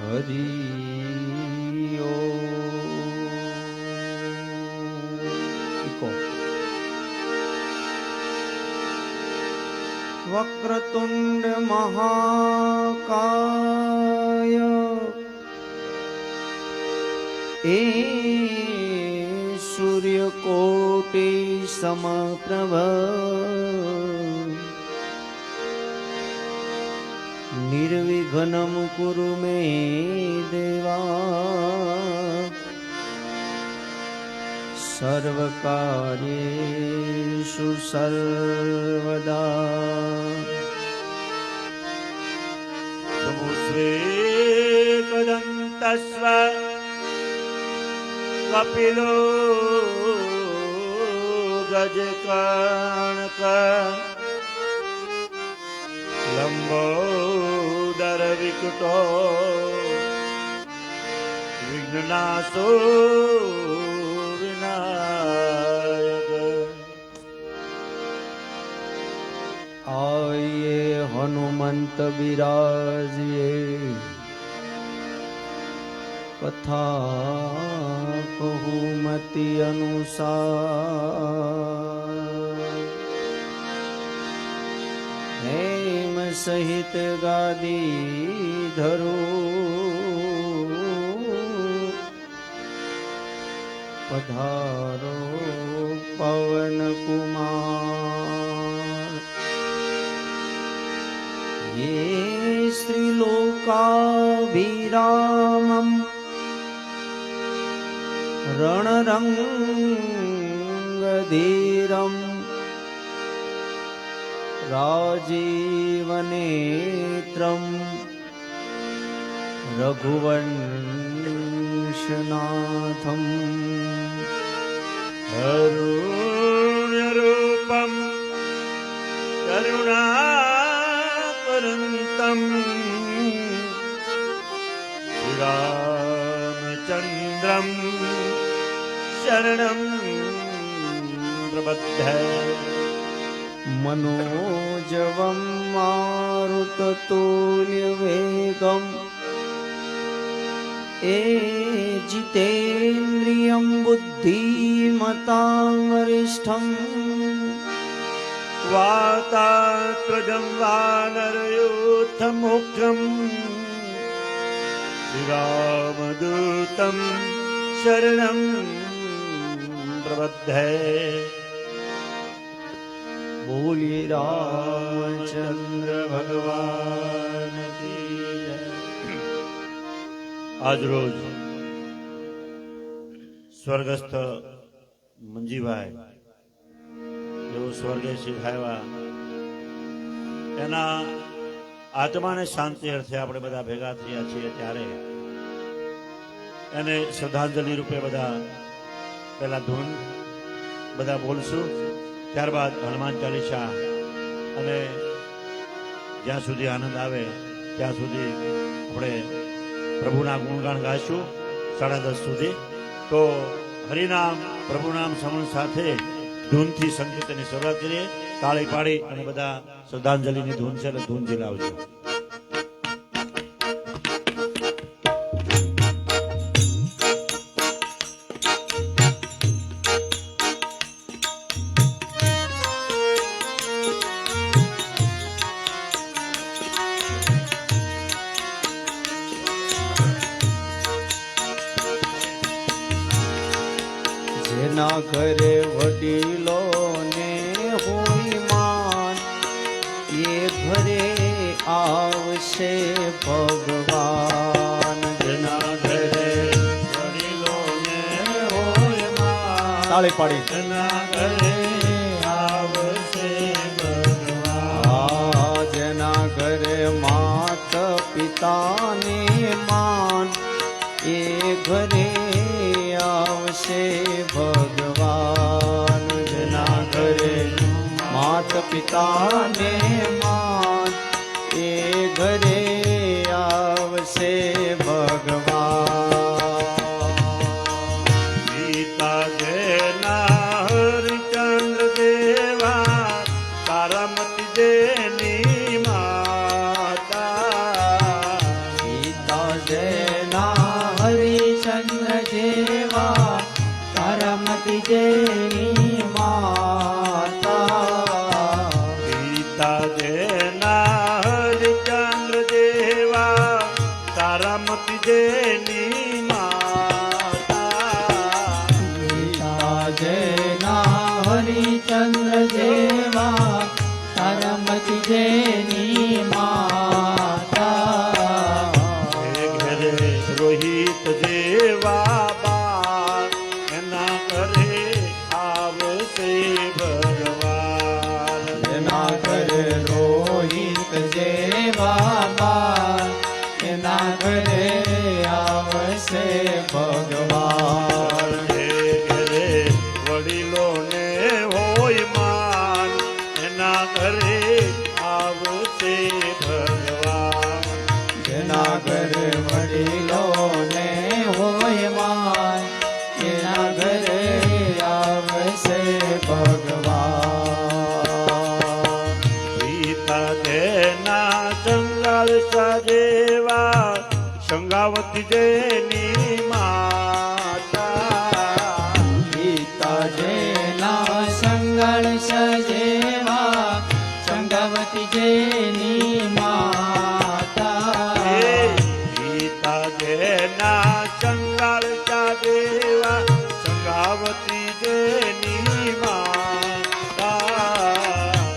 હરિ વક્રતુંડ મહાકાય એ સૂર્યકોટિ સમપ્રભ નિર્વિઘ્નમ કુરુ મે દેવા સર્વકાર્યેષુ સર્વદા સ્વેકદંતસ્વ કપિલો ગજકર્ણક લંબોદર વિકટો વિઘ્નનાશો વિનાયક આયે હનુમંત બિરાજીએ કથા કહુમતિ અનુસાર હેમ સહિત ગાદી ધરો પધારો પવન કુમાર ये श्रीलोकाभिरामम् रणरङ्गधीरम् राजीवनेत्रम् रघुवंशनाथम् करुण्यरूपं करुणाकरन्तं श्रीरामचन्द्रं शरणं प्रपद्ये मनोजवं मारुततुल्यवेगम् जितेन्द्रियं बुद्धिमतां वरिष्ठम् वातात्मजं वानरयूथमुख्यं श्रीरामदूतं शरणं प्रपद्ये बोलिए रामचंद्र भगवान की जय। આજ રોજ સ્વર્ગસ્થ મંજીભાઈ જેઓ સ્વર્ગે સિધાવ્યા એના આત્માને શાંતિ અર્થે આપણે બધા ભેગા થયા છીએ ત્યારે એને શ્રદ્ધાંજલિ રૂપે બધા પહેલા ધૂન બધા બોલશું, ત્યારબાદ હનુમાન ચાલીસા અને જ્યાં સુધી આનંદ આવે ત્યાં સુધી આપણે પ્રભુના ગુણગાન ગાઈશું 10:30 સુધી. તો હરિનામ પ્રભુનામ સમન સાથે ધૂનથી સંગીતની શરૂઆત કરીએ. તાળી પાડી અને બધા શ્રદ્ધાંજલિની ધૂન છે એટલે ધૂન ઝીલાવજો. જેના ઘરે વડીલો ને હોય માન એ ઘરે આવશે ભગવાન. જેના ઘરે વડીલો ને હોય માન તાળી પાડી જેના ઘરે આવશે ભગવાન. જેના ઘરે માત પિતાને માન એ ઘરે આવશે ભગવાન. જેના ઘરે માત પિતાને માન એ ઘરે આવશે ભગવાન. પિતા જેના હરિચંદ્ર દેવા તારામતી દેની માતા. પિતા જય સંગાવતી જેની માતા સીતા જેના હરિચંદ્ર જેવા તારામતી જેની માતા ઘરે રોહિત જેવા બાળ એના ઘરે આવશે ભગવાન એના ઘરે રોહિત જેવા બાળ એના ઘરે આવશે ભગવાન ઘરે વડીલોને હોય માન એના ઘરે આવશે ભગવાન જેના ઘરે વડીલોને હોય માન એના ઘરે આવશે ભગવાન પિતા તેના સંગાળ જેવા સંગાવતી જેની માતા પિતા જેના સંગળ સજેવા સંગવતી જેની માતા પિતા જેના સંગાળ જેવા સંગાવતી જેની માતા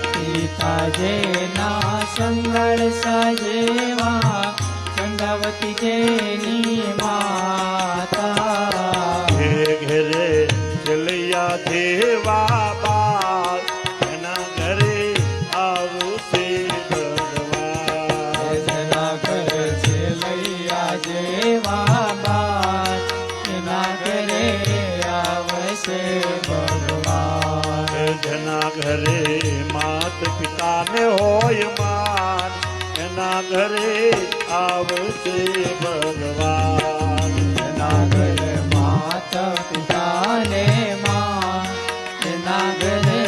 પિતા જેના સંગળ સજેવા સંગવતી જેની માતા ઘરે ચલૈયા જેવા બાળ એના ઘરે આવશે ભગવાન જેના ઘરે છેલૈયા જેવા બાળ એના ઘરે આવશે ભગવાન જેના ઘરે માત પિતાને હોય માન એના ઘરે આવશે ભગવાન એના ઘરે માતા પિતાને માં એના ઘરે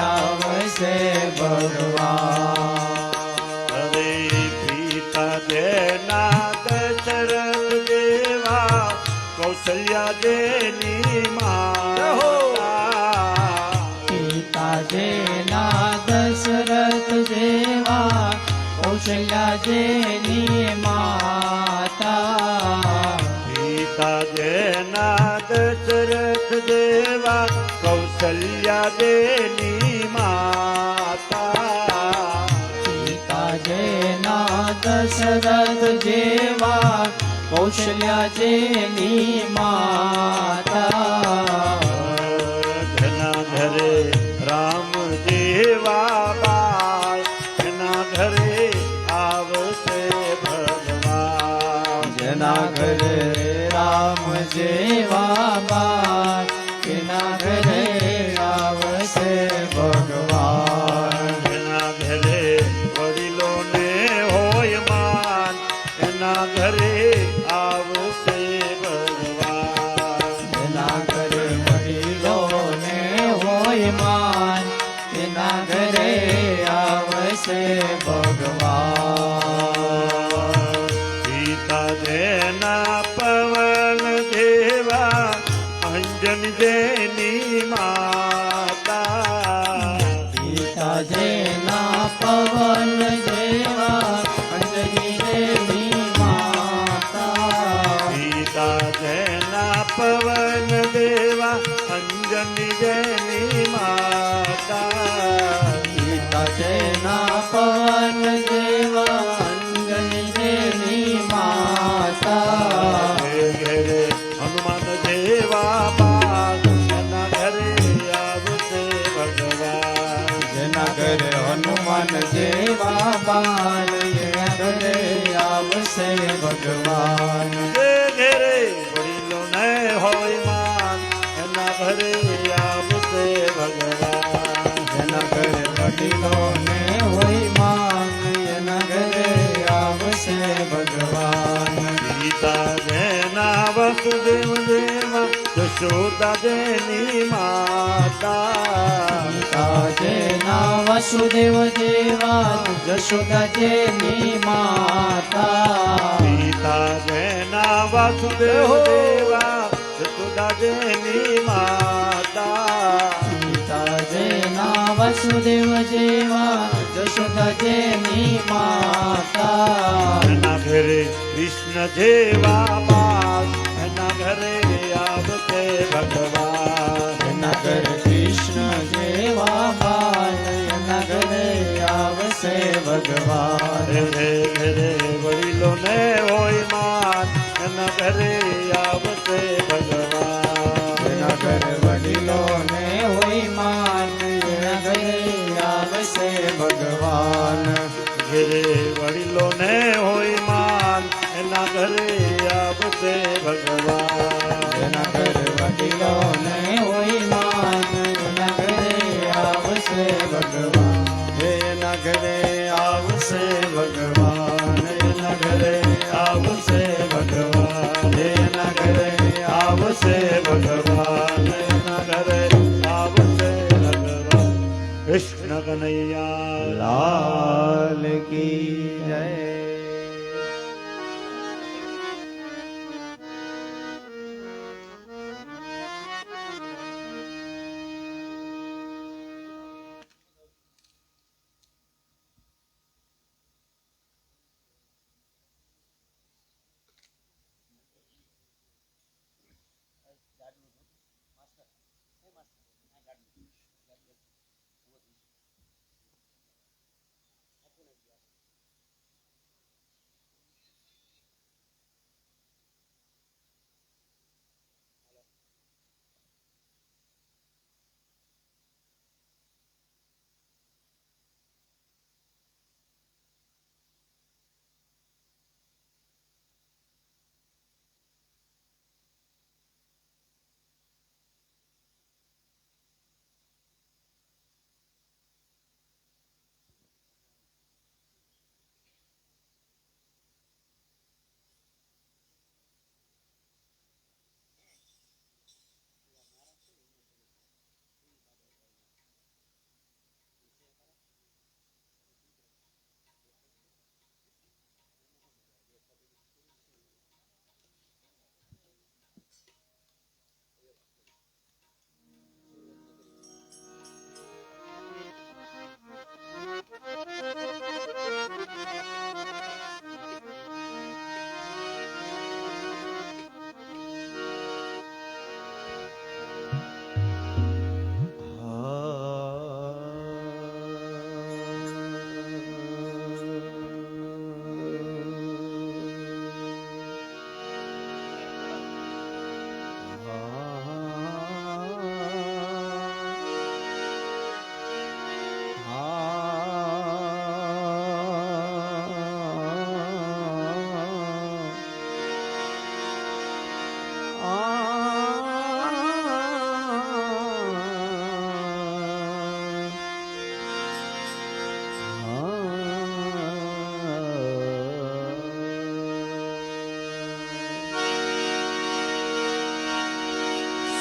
આવશે ભગવાન હવે પિતા જેના દશરથ દેવા કૌશલ્યા દેની માતા પિતા જેના દશરથ જેવા કૌશલ્યા જેની માતા પિતા જેના દશરથ દેવા કૌશલ્યા દેની માતા પિતા જેના દશરથ જેવા કૌશલ્યા જેની માતા જેના ઘરે રામ જેવા બાળ એના ઘરે આવશે ભગવાન જેના ઘરે રામ જેવા બાળ એના ઘરે આવશે ભગવાન એના ઘરે વડીલોને હોય માન એના ઘરે આવશે ભગવાન એના ઘરે વડીલોને હોય માન એના ઘરે આવશે ભગવાન પિતા જેના પવન જેવા અંજન જેની માતા પિતા જેના પવન જેવા અંજની દેવી માતા પિતા જેના પવન દેવા અંજની જેની માતા પિતા જેના પવન જેવા અંજની દેવી માતા ઘરે હનુમાન જેવા બાળ એના ઘરે આવશે ભગવાન જેના ઘરે હનુમાન જેવા બાલ એના ઘરે આવશે ભગવાન ઘરે વડીલો ને હોય માન એના ઘરે આવશે ભગવાન જેના ઘરે વડીલોને હોય માંગ એના ઘરે આવશે ભગવાન પિતા જેના વસુદેવ દેવા જશોદા જેની માતા પિતા જેના વસુદેવ જેવા જશોદા જેની માતા પિતા જેના વાસુદેવ દેવા જશોદા જેની માતા પિતા જેના વસુદેવ જેવા જશોદા જેની માતા એના ઘરે કૃષ્ણ કૃષ્ણ જેવા બાપ એના ઘરે આવશે ભગવાન. એના ઘરે કૃષ્ણ જેવા બાલ એના ઘરે આવશે ભગવાન. ઘરે ઘરે વડીલોને હોય માન એના ઘરે આવશે ભગવાન. એના ઘરે વડીલોને હોય માન એના ઘરે આવશે ભગવાન. ઘરે વડીલોને હોય માન એના ઘરે આવશે ભગવાન. એના ઘરે વડીલોને હોય માન એના ઘરે આવશે ભગવાન. એના ઘરે આવશે ભગવાન. એના ઘરે આવશે ભગવાન. એના ઘરે આવશે ભગવાન. એના ઘરે આવશે ભગવાન. કૃષ્ણ કનૈયા લાલ કી જય.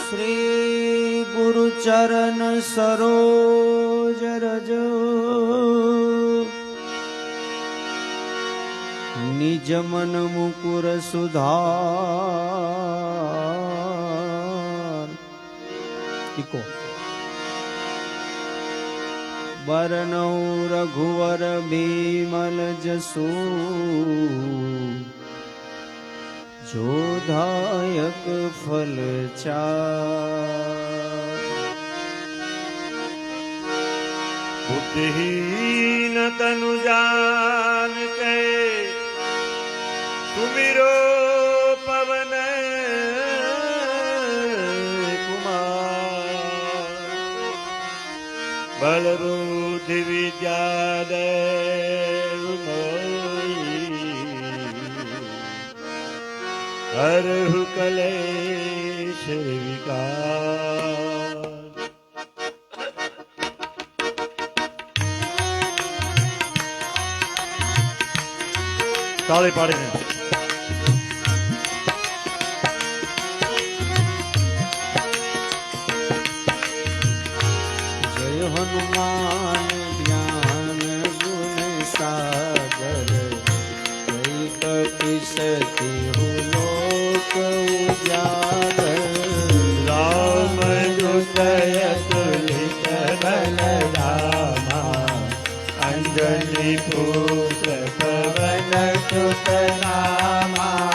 શ્રી ગુરુ ચરણ સરોજ રજ નિજ મન મુકુર સુધાર. ઇકો બરનૌ રઘુવર બિમલ જસુ જોધાયક ફલ ચાર. બુદ્ધિહીન તનુ જાન કે સુમિરો પવન કુમાર. બલબુદ્ધિ વિદ્યા દેવ હરહુ કલેશ વિકાર. તાળી પાડીને જય હનુમાન જ્ઞાન ગુણ સાગર જય કપિસતિ લોક ઉજાગર. રામ દુતય તુલિત બલરામા અંજલિ પુત્ર પવન સુત રામા.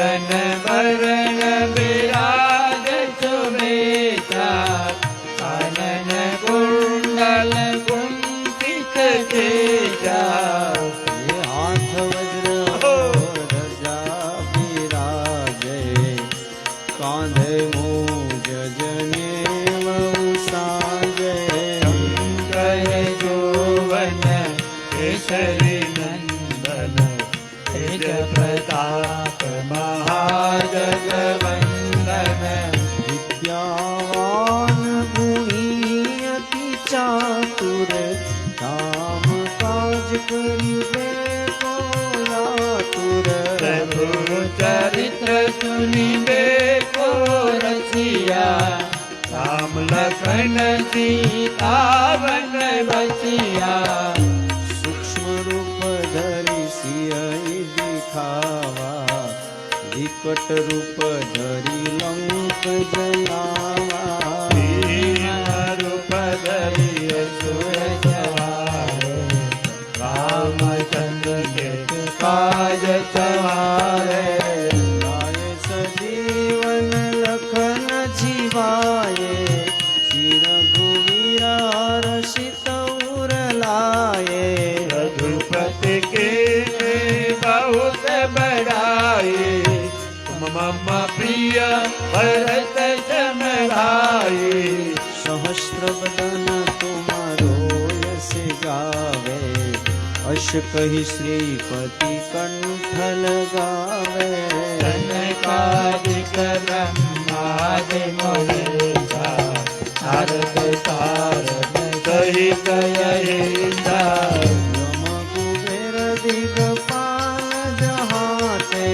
कंगन वरण विराज सुवेशा कानन कुंडल कुंठित केशा ये हाथ वज्र और ध्वजा विराजे कांधे मूज जनेऊ साजे शंकर जोवन केसरी नंदन तेज प्रताप महाजगवंदन विद्यावान गुणी अति चातुर काम काज करिबे को लातुर प्रभु चरित्र सुनिबे को रसिया राम लखन सीता वन बसिया सूक्ष्म रूप धरि सियहि दिखावा विकट रूप धरि लंक जलावा रूप धरि असुर सवारे रामचंद्र के काज सवारे लाए सजीवन लखन जीवाए श्री रघुवीरा रसित उर लाए रघुपति के बहुत बड़ाई तुम मम प्रिय भरत जन भाई सहस्त्र बदन तुम्हारो यश गावे अश कहि श्रीपति कंठ लगावे कनकादिक ब्रह्मादि महेशा नारद सारद सहित यहीशा यम कुबेर दिगपाल जहाते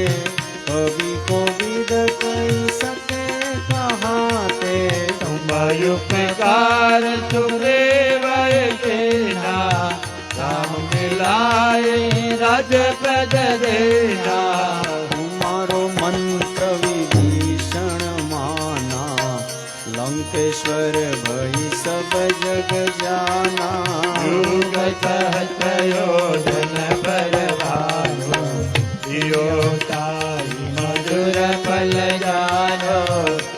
कवि कोविद कहि सके कहाते तुम उपकार सुग्रीव सेना राम मिलाए राजपद देना तुम्हारो मंत्र विभीषण माना लंकेश्वर भई सब जग जाना युग सहस्रयोजन पर भानु दियो ताई मधुर फल जानो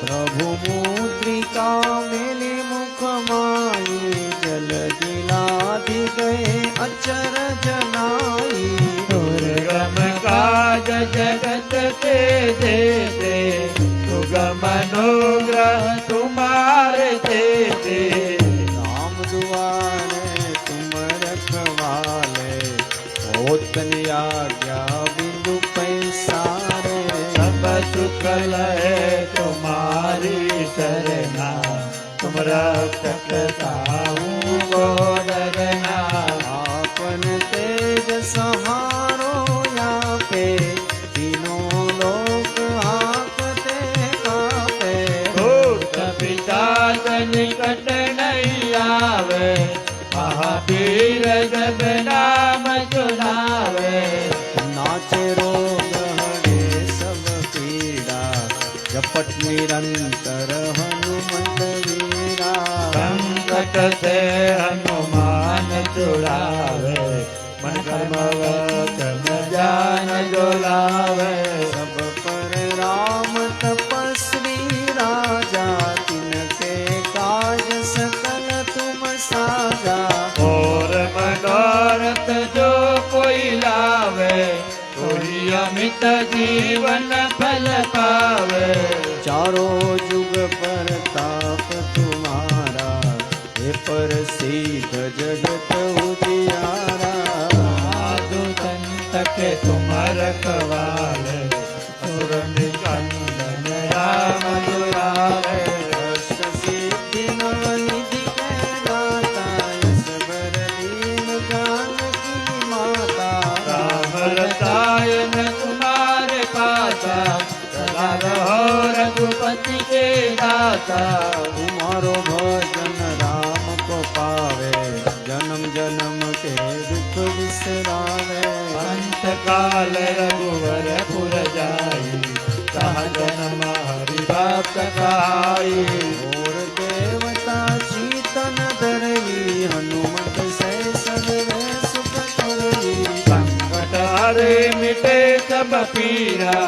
प्रभु मुद्रिका मेली मुख माई जल दिलाधि गए अचर जनाई दुर्गम काज जगत के देते सुगम अनुग्रह तुम्हारे देते राम दुआरे तुम रखवाले होत आज्ञा बिंदु पैसारे सब सुख लय तुम्हारी शरणा तुम रक्षक साहू को डरना आपन तेज सहारो या पे तीनों लोक हाकते कापे भूत पिशाच निकट नहीं आवे महावीर जब नाम सुनावे नाचे रोग हरे सब पीड़ा जपट निरंतर हनुमत वीरा संकट से हनुमान छुड़ावे मन कर्म वचन ज्ञान जोलावे सब पर राम तपस्वी राजा तिनके काज सकल तुम साजा और मनोरथ जो कोई लावे कोई अमित जीवन फल पावे चारों जुग पर ताप तुम्हारा हे पर सिद्ध जगत उजियारा साधु संत के तुम रखवाले असुर निकंदन राम दुलारे अष्ट सिद्धि निधि के दाता यश बर दीन जानकी माता राम रसायन तुम्हारे पासा सदा रहो रघुपति के दाता तुम्हारो भजन राम को पावे जन्म जन्म के दुख विसरावे अंत काल रघुवर पुर जाई कहा जन्म हरि भक्त कहाई और देवता चीतन धरई हनुमत से सर्वे सुख करई संकट हरे मिटे सब पीरा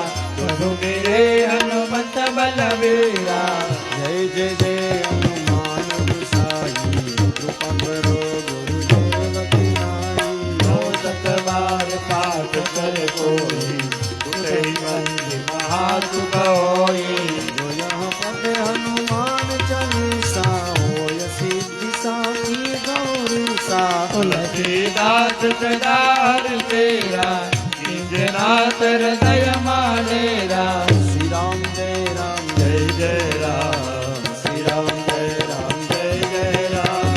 સુમિરે હનુમંત બલવીરા જય જય જય હનુમાન ગુસાઈ કૃપા કરો ગુરુદેવ લખીનાઈ નો સતવાર પાઠ કરે કોઈ ઉઠે મંદિર મહાસુખ હોય જોયા પદે હનુમાન ચાલીસા હોય સિદ્ધિ સાખી ગૌરીસા તુલસીદાસ સદાર તેરા નિજનાથ હૃદય માનેરા શ્રી રામ જય રામ જય જય રામ શ્રી રામ જય રામ જય જય રામ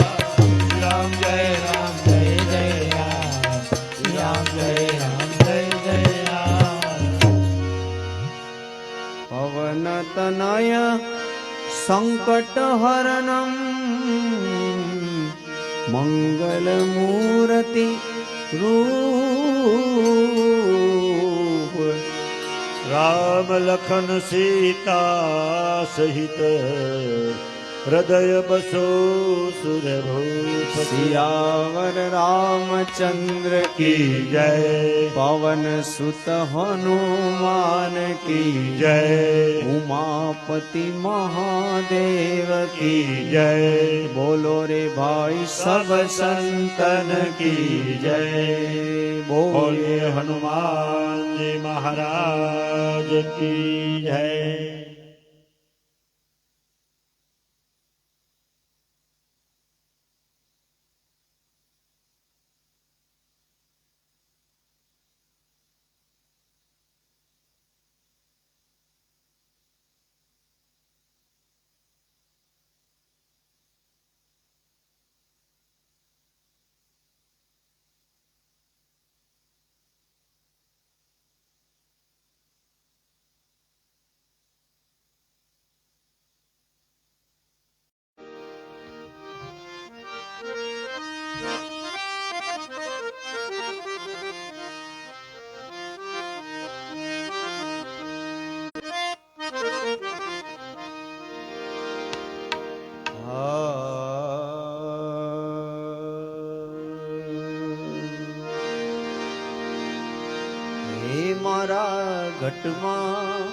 રામ જય રામ જય જય રામ રામ જય રામ જય જય રામ પવન તનય સંકટ હરણમ મંગલ મૂર્તિ રૂપ રામ લખન સીતા સહિત હૃદય બસો સુરભૂપ સિયાવર રામચંદ્ર કી જય પવન સુત હનુમાન કી જય ઉમાપતિ મહાદેવ કી કી જય બોલો રે ભાઈ સબ સંતન કી જય બોલે બોલે હનુમાનજી મહારાજ કી જય હે મારા ઘટમાં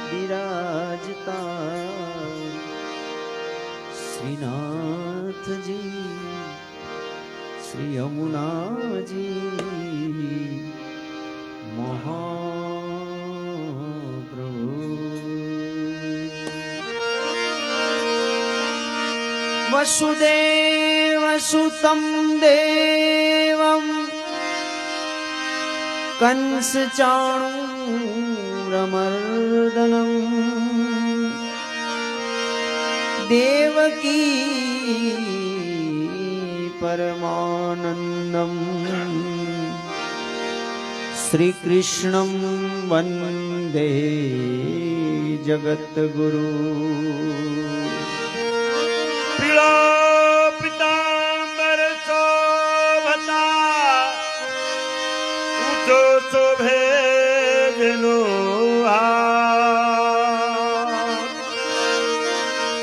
બિરાજતા શ્રીનાથજી શ્રી યમુનાજી મહાપ્રભુ વસુદેવ સુતમ દેવમ કંસ ચાણૂરમર્દનમ દેવકી પરમાનંદમ શ્રી કૃષ્ણમ વંદે જગતગુરુ પીળા પિતાંબર શોભતા ઊંચો શોભે જેનો હાથ.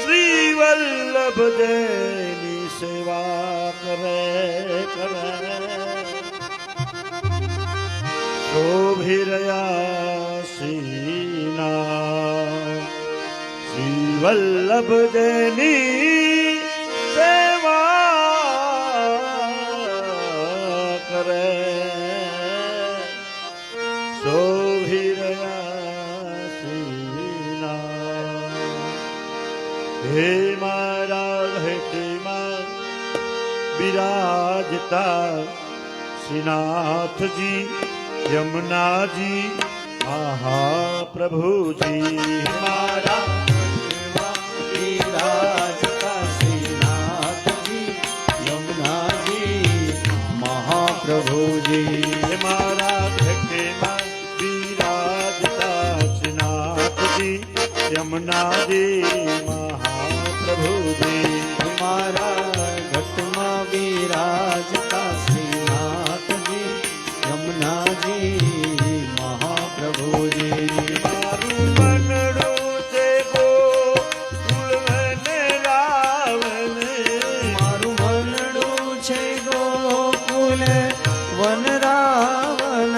શ્રી વલ્લભ દેની સેવા કરે શોભી રહ્યા શ્રીના શ્રી વલ્લભ દેની સેવા કરે શોભી રહ્યા શ્રીના. હે મારા હેઠમાં બિરાજતા શ્રીનાથજી યમુનાજી મહાપ્રભુજી મારા બિરાજતા શ્રીનાથજી યમુનાજી મહાપ્રભુજી મારા ભક્તિમાં બિરાજતા શ્રીનાથજી યમુનાજી મહાપ્રભુજી મારા ઘટમાં બિરાજતા શ્રીનાથજી યમુનાજી મહાપ્રભુજી મારું મનડું છે ગોકુળ વન રાવણ મારું મનડું છે ગોકુલ વન રાવણ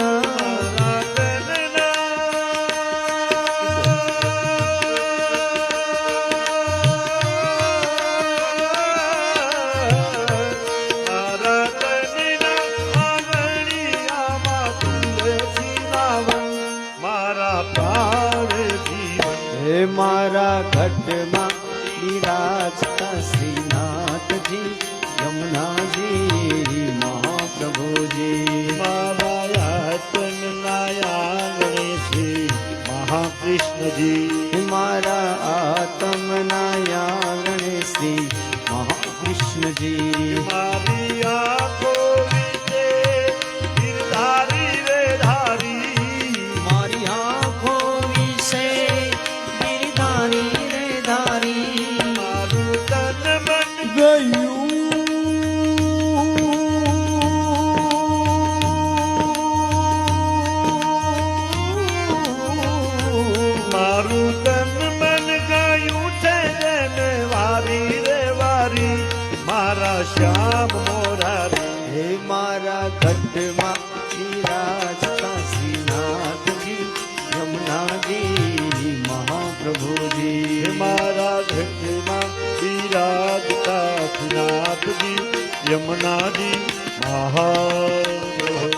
હે મારા ઘટમાં બિરાજતા શ્રીનાથજી યમુનાજી મહાપ્રભુજી મારા આત્મના આંગણે શ્રી મહાકૃષ્ણજી હે મારા આત્મના આંગણે શ્રી મહાકૃષ્ણજી મારી આંખો વિશે ગિરધારી રે ધારી મારી આંખો વિશે ગિરધારી રે ધારી મારું તન મન મારું તન મન ગયું છે જેને વારી રે વારી મારા શ્યામ મોરારી હે મારા ઘટમાં બિરાજતા શ્રીનાથજી યમુનાજી મહાપ્રભુજી હે મારા ઘટમાં બિરાજતા નાથજી યમુનાજી મહાપ્રભુ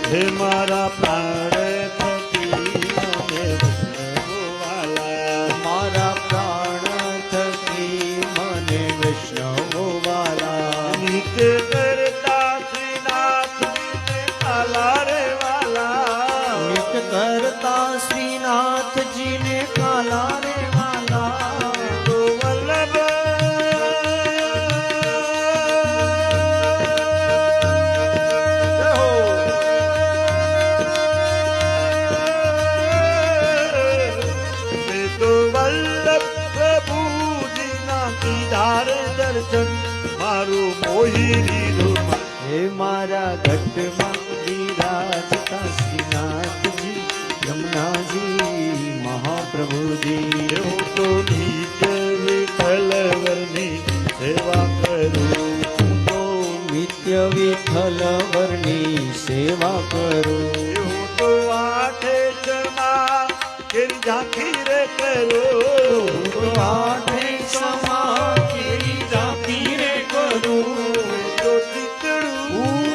હે મારા પ્રાણ થકી મને વાલા મારા પ્રાણ થકી મને વૈષ્ણવો વાલા નિત્ય કરતા શ્રીનાથજીને કાલા રે વાલા નિત કરતા શ્રીનાથજીને કાલા રે વાલા તો વલ્લભ મેં તો વલ્લભ પ્રભુજીના કીધા રે દર્શન મારું મોહી લીધું હે મારા ઘટમાં બિરાજતા શ્રીનાથજી યમુનાજી મહાપ્રભુજી હું તો નિત્ય વિઠ્ઠલવરની સેવા કરું હું તો નિત્ય વિઠ્ઠલ વરની સેવા કરું હું તો આઠે જમા કેરી ઝાંખી રે કરો હું તો આઠે સમા કેરી ઝાંખી રે કરું તો ચિતડું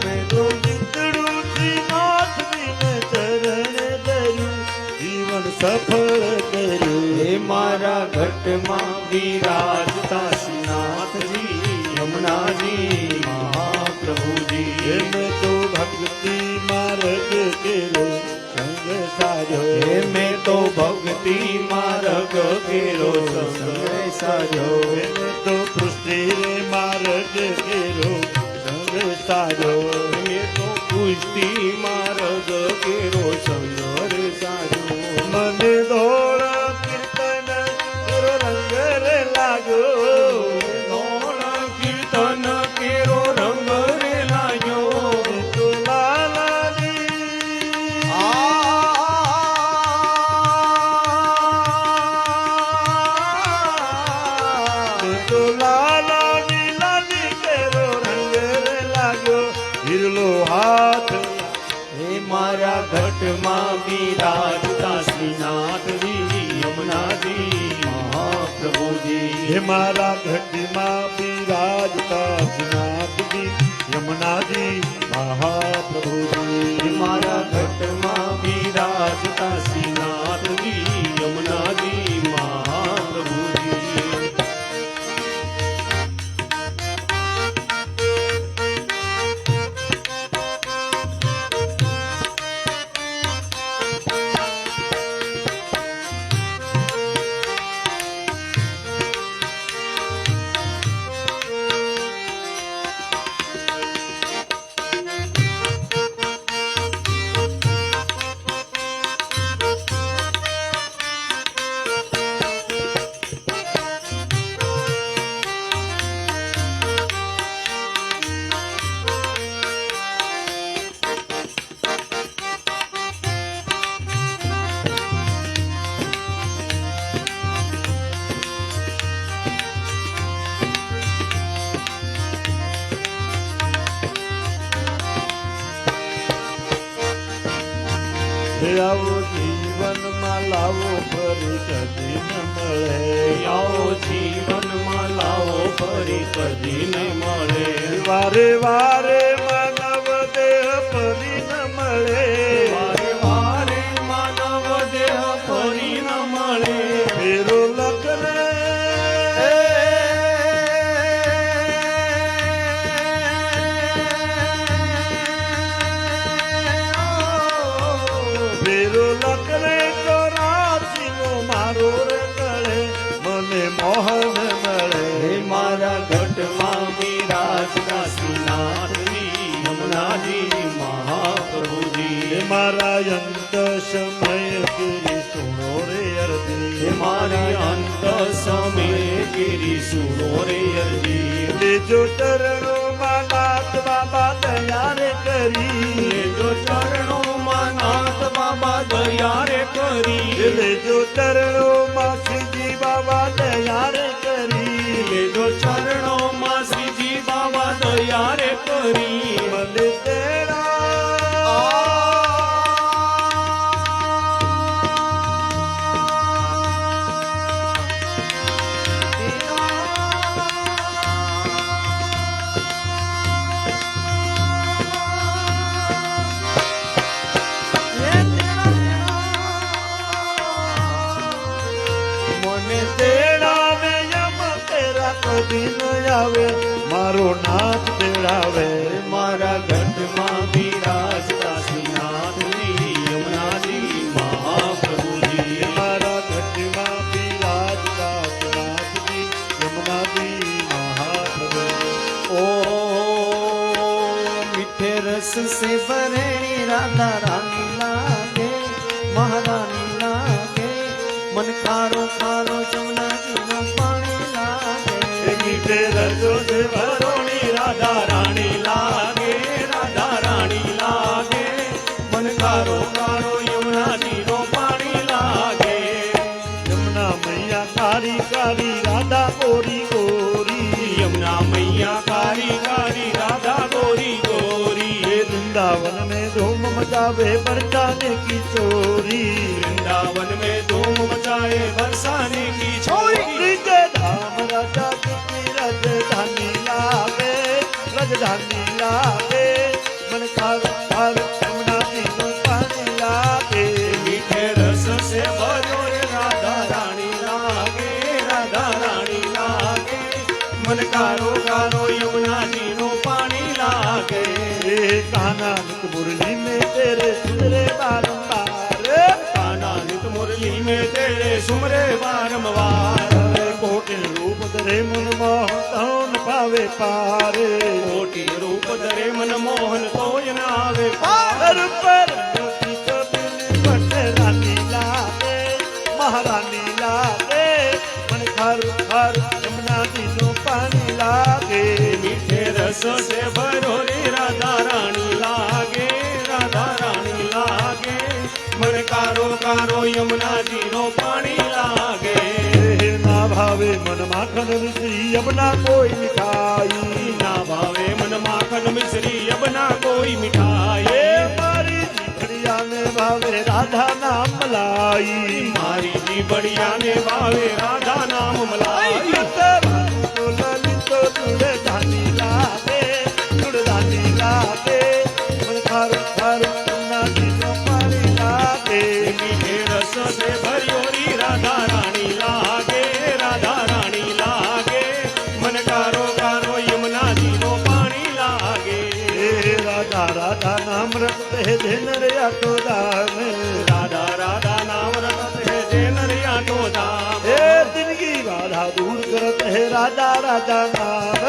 મેં તો ચિતડું શ્રીનાથજીને ચરણે ધર્યું જીવન સફળ કર્યું હે મારા ઘટમાં બિરાજતા શ્રીનાથજી યમુનાજી મહાપ્રભુજી મેં તો ભક્તિ માર્ગ કેરો સંગ સાર્યો હે મેં તો ભક્તિ માર્ગ કેરો સંગ સાર્યો મેં તો પૃષ્ટિ રે માર્ગ કેરો સંગ સાર્યો મેં તો પુષ્ટિ માર્ગ કેરો સંગ સાર્યો મને દોડ કીર્તન કેરો રંગ રે લાગ્યો દોડ કીર્તન કેરો રંગ રે લાગ્યો તો લાલાની તો લાલાની લાલી કેરો રંગ રે લાગ્યો હિરલો હાથ હે મારા ઘટમાં બિરાજતા શ્રીનાથજી યમુનાજી મહાપ્રભુજી હે મારા ઘટમાં બિરાજતા શ્રીનાથજી યમુનાજી મહાપ્રભુજી હે મારા ઘટમાં બિરાજતા શ્રીનાથજી યમુનાજી મહાપ્રભુજી આવો જીવનમાં લાવો ફરી કદી ન મળે આવો જીવનમાં લાવો ફરી કદી ન મળે વારે વારે માનવ દેહ ફરી ન મળે વારે વારે માનવ દેહ ફરી ન મળે ફેરો લખને ફેરો લખને ચોરાસીનો મારો રે ગળે મને મોહન મળે હે મારા ઘટમાં બિરાજતા શ્રીનાથજી યમુનાજી મહાપ્રભુજી મારા અંત સમય કરી સુણો રે અરજી હે મારી અંત સમય ગિરી સુનો રે અરજી લેજો ચરણો નાથ બાબા દયા રે કરી લેજો ચરણોમાં નાથ બાબા દયા રે કરી લેજો ચરણો શ્રીજી બાબા દયા રે કરી લેજો ચરણોમાં શ્રીજી બાબા દયા રે કરી મને તેડા મને તેડાવે યમ તેરા કદી ન આવે મારો નાથ તેડાવે મારા ગઢમાં બિરાજતા શ્રીનાથજી યમુનાજી મહાપ્રભુજી મારા ઘટમાં બિરાજતા નાથજી યમુનાજી મહાપ્રભુ ओ मीठे रस से भरे राधा रानी लागे महारानी लागे मन खारो खारो जमुना जी नो पानी लागे મીઠે રસો સે भरोणी राधा रानी लागे राधा रानी लागे मन खारो खारो यमुना जी नो पानी लागे યમુના મૈયા કારી કારી રાધા ગોરી ગોરી यमुना मैया कारी कारी राधा गोरी गोरी वृंदावन में धूम मचावे बरसाने की चोरी वृंदावन में धूम मचाए बरसाने की छोरी ब्रिज धाम राजा की राजधानी लागे राजधानी लागे मन खार खार यमुना जी नो पानी लागे मीठे रस से भरो रे राधा रानी लागे राधा रानी लागे मन कारो कारो यमुना जी नो पानी लागे कान्हा नित मुरली में तेरे सुंदरे बारंबार कान्हा नित मुरली में तेरे सुमरे बारंबार कोटि रूप धरे मन मोहन पावे पारे कोटि रूप धरे मन मोहन तोय न आवे पार पर ज्योति तो दिल पट रानी लागे महारानी लागे मन खार खार यमुना जी नो पानी लागे मीठे रस से भरो रे राधा रानी लागे राधा रानी लागे मन कारो कारो यमुना जी नो पानी लागे ना भावे मन माखन मिश्री अब ना कोई मिठाई ना भावे मन माखन मिश्री अब ना कोई मिठाई मारी जीवड़िया में भावे राधा नाम मलाई मारी जी बढ़िया ने भावे राधा नाम मलाई तो ललित जुड़े धानी लागे जुड़े धानी लागे मन खार खार यमुना जी नो पानी लागे मीठे रस से भरियो री राधा रानी लागे राधा रानी लागे मन कारो कारो यमुना जी नो पानी लागे राधा राधा नाम रखते है दिन रे आटो दाम राधा राधा नाम रखत है जैन रिया तो दाम हे दिन की बाधा दूर करत है राधा राधा नाम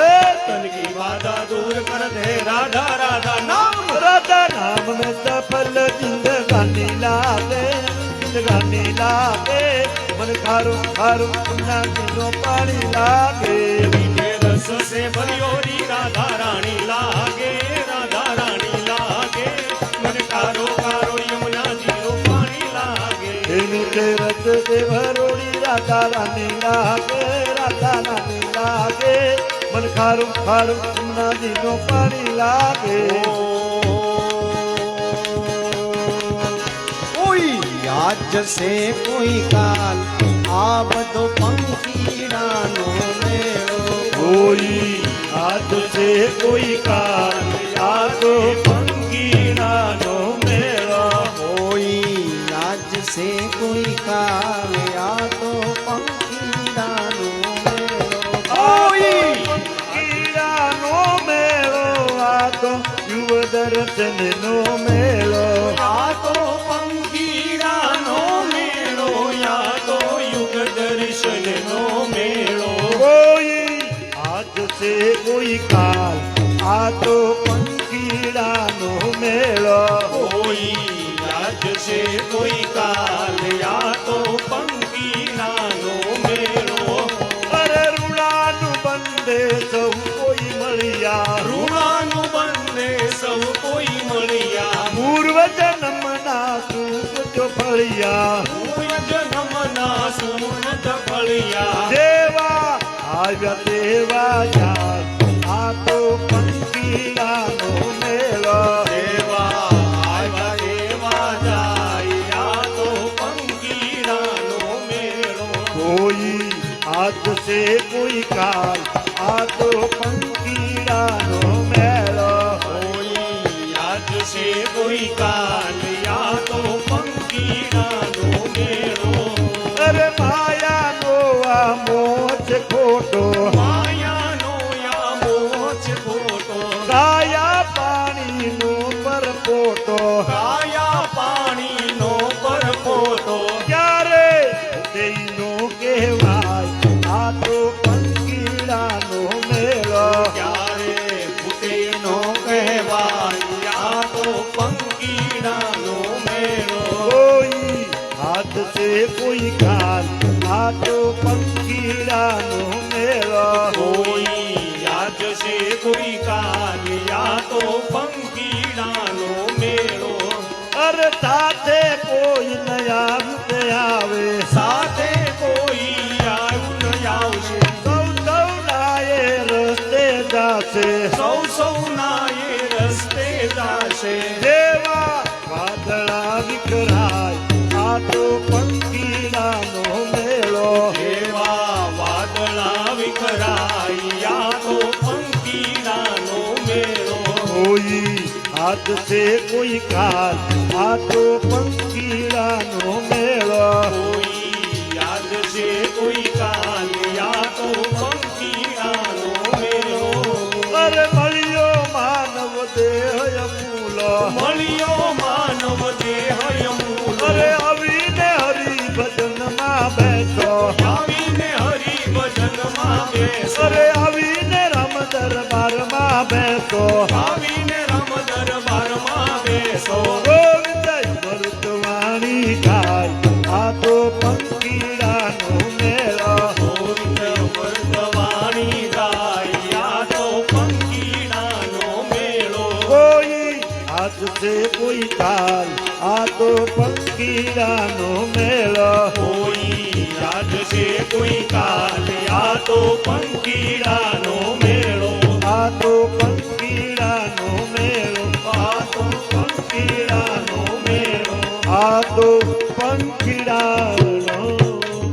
तन की बाधा दूर करत है राधा राधा नाम राधा नाम में सफल जिंदगानी लागे जिंदगानी लागे मन खारो खारो यमुना जी नो पानी लागे मीठे रस से भरियो री राधा रानी लागे राधा रानी लागे मन कारो कारो यमुना जी नो पानी लागे मीठे रस से भरोड़ी राधा रानी लागे राधा रानी लागे मन खारो खारो यमुना जी नो पानी लागे ओ આજ જશે કોઈ કાલ આ બધો પંખીડાનો મેળો કોઈ આજ છે કોઈ કાલ આ તો પંખીડાનો મેળો કોઈ આજ છે કોઈ કાલ આ તો પંખીડાનો મેળો કોઈ પંખીડાનો મેળો આ તો યુવ દર્શનનો મેળો આ તો પંખીડાનો મેળો આ તો યુગ દર્શનનો મેળો કોઈ આજ છે કોઈ કાલ આ તો પંખીડાનો મેળો કોઈ આજ છે કોઈ કાલ આ તો પંખીડાનો મેળો અરે રૂડાનું બંધે સૌ કોઈ મળ્યા ઋણાનું બંને સૌ કોઈ મળ્યા પૂર્વ જન્મના સુખ જો ફળિયા પૂર્વ જન્મના સુનત ફળિયા દેવા આવ્યા દેવા જાય આ તો પંખીડાનો મેળો દેવા આવ્યા દેવા જાય આ તો પંખીડાનો મેળો કોઈ આજ છે કોઈ કાલ આ તો પંખીડાનો મેળો કોઈ આજ છે કોઈ કાલ આ તો પંખીડાનો મેળો અરે માયાનો આ મોજ ખોટો માયાનો આ મોહ ખોટો કાયા પાણીનો પરપોટો કાયા પાણીનો પરપોટો ક્યારે તેનો કહેવાય આ તો પંખીડાનો મેળો ક્યારે ફૂટે નો કહેવાય આ તો પંખીડાનો મેળો કોઈ હાથ છે કોઈ કાલ આ તો પંખીડાનો મેળો કોઈ આજ છે કોઈ કાલ આ તો પંખીડાનો મેળો અરે સાથે કોઈ નયા રૂપે આવે સાથે કોઈ આવ્યું ન આવશે સૌ સૌ નાએ રસ્તે જાશે સૌ સૌ ના એ રસ્તે જાશે દેવા વાદળા વિખરાય આ તો પંખીડાનો મેળો એવા વાદળા વિખરાય આ તો પંખીડાનો મેળો કોઈ હાથ છે કોઈ કાલ આ તો પંખીડાનો મેળો કોઈ યાદ છે કોઈ કાલ આ તો પંખીડાનો મેળો અરે મળ્યો માનવ દેહ અમૂલો મળ્યો માનવ દેહ મૂલ અરે આવીને હરિ ભજનમાં બેઠો આવીને હરિ ભજનમાં બેસો અરે આવીને રામ દરબારમાં બેઠો આવીને રામ દરબારમાં બેસો ગોવિંદ વર્તવાણી ગાય આ તો પંખીડાનો મેળો ગોવિંદ વર્તવાણી ગાય આ તો પંખીડાનો મેળો કોઈ હાથ છે કોઈ કાલ આ તો પંખીડાનો મેળો કોઈ યાદ છે કોઈ કાલ આ તો પંખીડાનો મેળો આ તો પંખીડાનો મેળો આ તો પંખીડાનો મેળો આ તો પંખીડાનો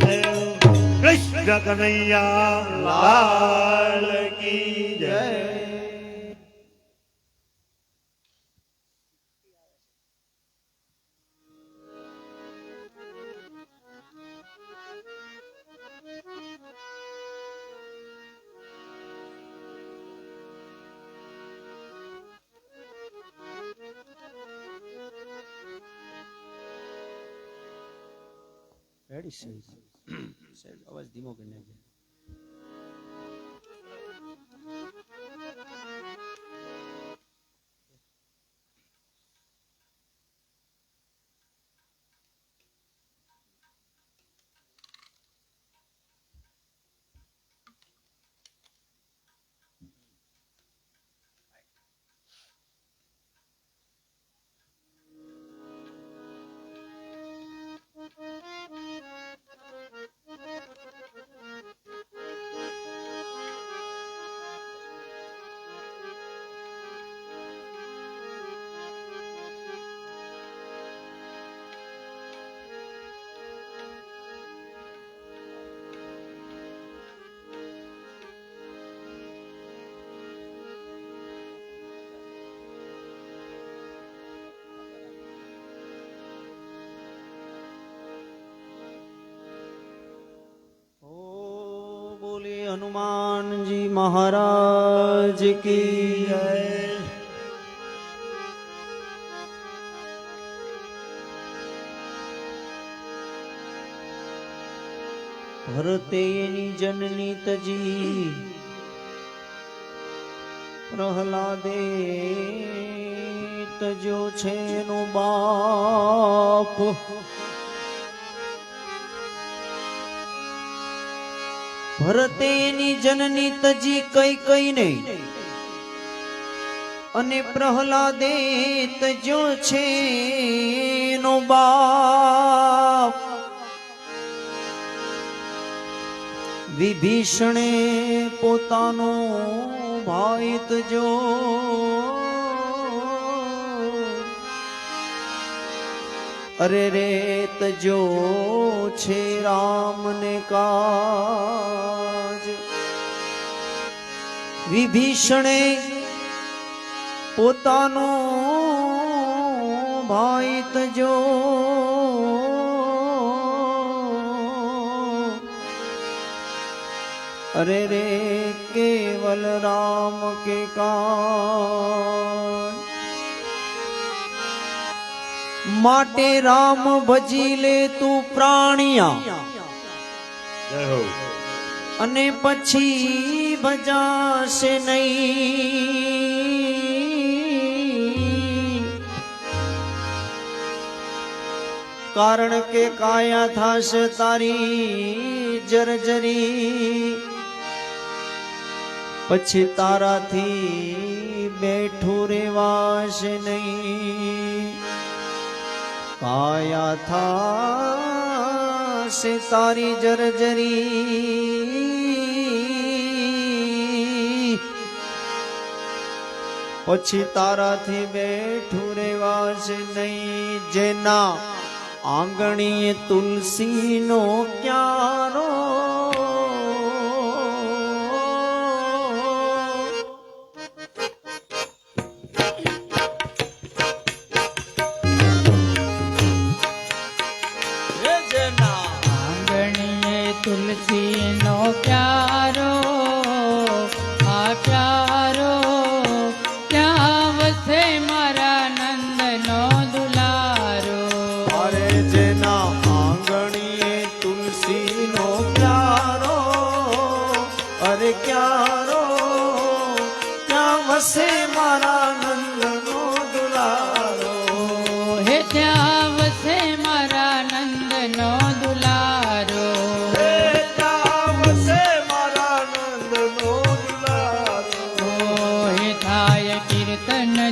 મેળો કૃષ્ણ કનૈયા લાલ કી જય રેડી સાહેબ અવાજ ધીમો કરી નાખજો હનુમાનજી મહારાજ કી જય. ભરતે એની જનની તજી પ્રહલાદે તજો છે એનો બાપ. ભરતેની જનની તજી કઈ કઈ નહીં અને પ્રહલાદે તજો છે એનો બાપ. વિભીષણે પોતાનો ભાઈ તજો અરે રે તજો છે રામને કાજ. વિભીષણે પોતાનો ભાઈ તજો અરે રે કેવલ રામ કે કાજ. માટે રામ ભજી લે તું પ્રાણિયા જય હો. અને પછી ભજાશે નહીં. કારણ કે કાયા થાશે તારી જર્જરી. પછી તારાથી બેઠું રેવાશે નહીં. કાયા થાશે તારી જર્જરી. પછી તારાથી બેઠું રેવાશે નહીં. જેના આંગણીએ તુલસીનો ક્યારો તુલસીનો પ્યારો આ પ્યારો ત્યાં વસે મારા નંદનો દુલારો. અરે જેના આંગણીએ તુલસીનો પ્યારો અરે ક્યારો ત્યાં વસે મારા નંદનો દુલારો. હે ત્યાં વસે મારા નંદનો દુલારો.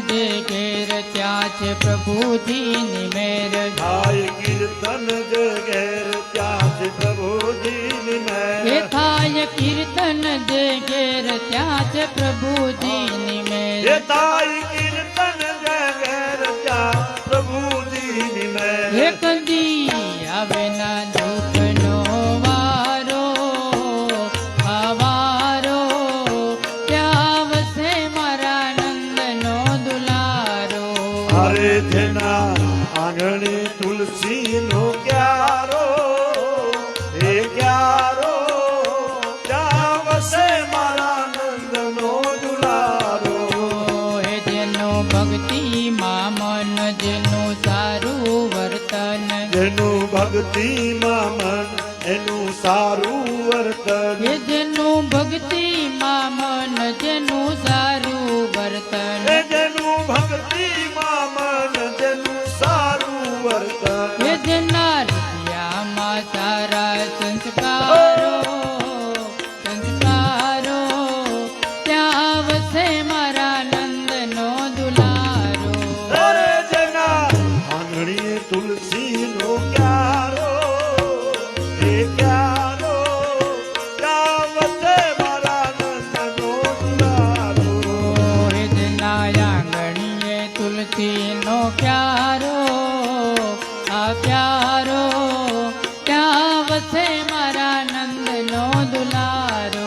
જે ઘેર ત્યાં છે પ્રભુજીની મેર. થાય કીર્તન જે ઘેર ત્યાં છે પ્રભુજીની મેર. હે થાય કીર્તન જે ઘેર ત્યાં છે પ્રભુજીની મેર. હે થાય કીર્તન જે ઘેર ત્યાં પ્રભુજીની મેર. હે કદી આવે ના દુઃખનો વારો આવારો ત્યાં વસે મારા નંદનો દુલારો. અરે જેના આંગણે તુલસીનો ક્યારો હે ક્યારો ત્યાં વસે મારા નંદનો દુલારો. હે જેનો ભક્તિમાં મન જેનું સારું વર્તન. જેનું ભક્તિમાં મન એનું સારું વર્તન. હે જેનું ભક્તિમાં મન જેનું સારું વર્તન. હે જેનું ભક્તિમાં મન જેનું સારું વર્તન. હે જેના હૃદયમાં સારા સંસ્કારો સંસ્કારો ત્યાં વસે મારા નંદનો દુલારો. અરે જેના આંગણીએ તુલસીનો ક્યારો હે ક્યારો ત્યાં વસે મારા નંદનો દુલારો. હે જેના આંગણીએ તુલસીનો ક્યારો આ ક્યારો ત્યાં વસે મારા નંદનો દુલારો.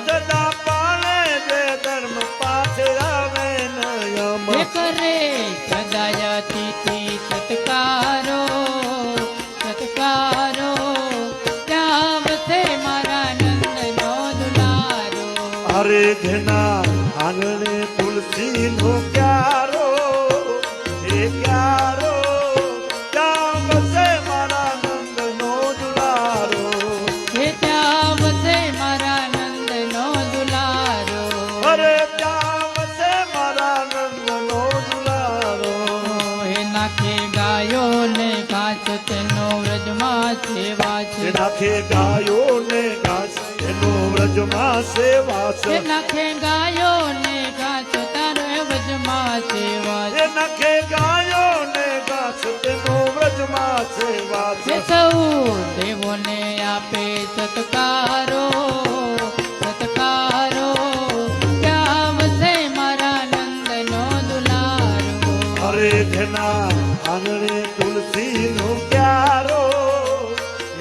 સદા પાળે જે ધર્મ પાછે આવે નયમ હે કરે સદાય તિથિ સત્કારો સત્કારો ત્યાં વસે મારા નંદનો દુલારો અરે જેના આંગણે તુલસી નો ક્યારો એ ક્યારો ત્યાં વસે મારા નંદ નો દુલારો હે ત્યાં વસે મારા નંદનો દુલારો અરે ત્યાં વસે મારા નંદ નો દુલારો હે નાખે ગાયો ને ઘાસ તેનો વ્રજમાં સેવા છે નાખે ગાયો ને ઘાસ એનો વ્રજમાં સેવા છે હે નાખે ગાયો ને ઘાસ તારો વ્રજમાં સેવા છે એ નાખે ગાયો ને ઘાસ તેનો વ્રજમાં સેવા હે છે સૌ દેવોને આપે સત્કારો સત્કારો ત્યાં વસે મારા નંદનો દુલારો અરે જેના આંગણે તુલસી નો ક્યારો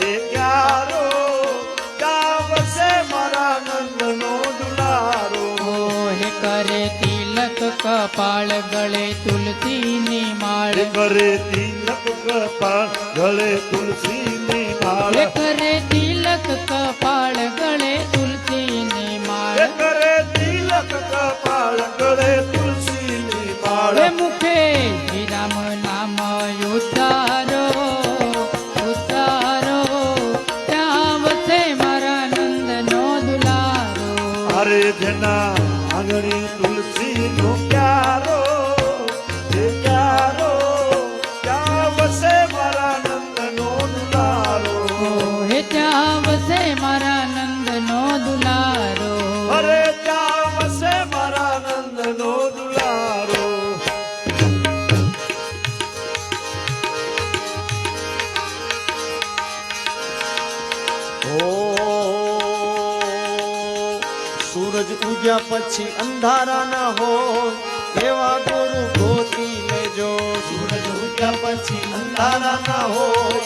એ ક્યારો ત્યાં વસે મારા નંદ નો દુલારો હે કરે તિલક કપાળ ગળે તુલસીની માળ કરે તિલક કપાળ ગળે તુલસી ની માળ હે કરે તિલક કપાળ ગળે તુલસીની માળ કરે તિલક કપાળ ગળે તુલસી ની માળ હે મુખે શ્રી રામ નામ ઉચ્ચારો ઉચ્ચારો ત્યાં વસે મારા નંદનો દુલારો અરે જેના આંગણે તુલસી નો ક્યારો એ ક્યારો ત્યાં વસે મારા નંદ નો દુલારો હે ત્યાં વસે મારા નંદનો દુલારો અરે ત્યાં વસે મારા નંદ નો દુલારો સૂરજ ઉગ્યા પછી અંધારા ના હોય એવા ગુરુ ગોતી લેજો સૂરજ ઉગ્યા પછી અંધારા ના હોય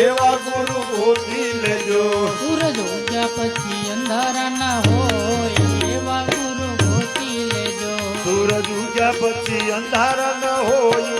એવા ગુરુ ગોતી લેજો સૂરજ ઉગ્યા પછી અંધારા ના હોય એવા ગુરુ ગોતી લેજો સૂરજ ઉગ્યા પછી અંધારા ન હોય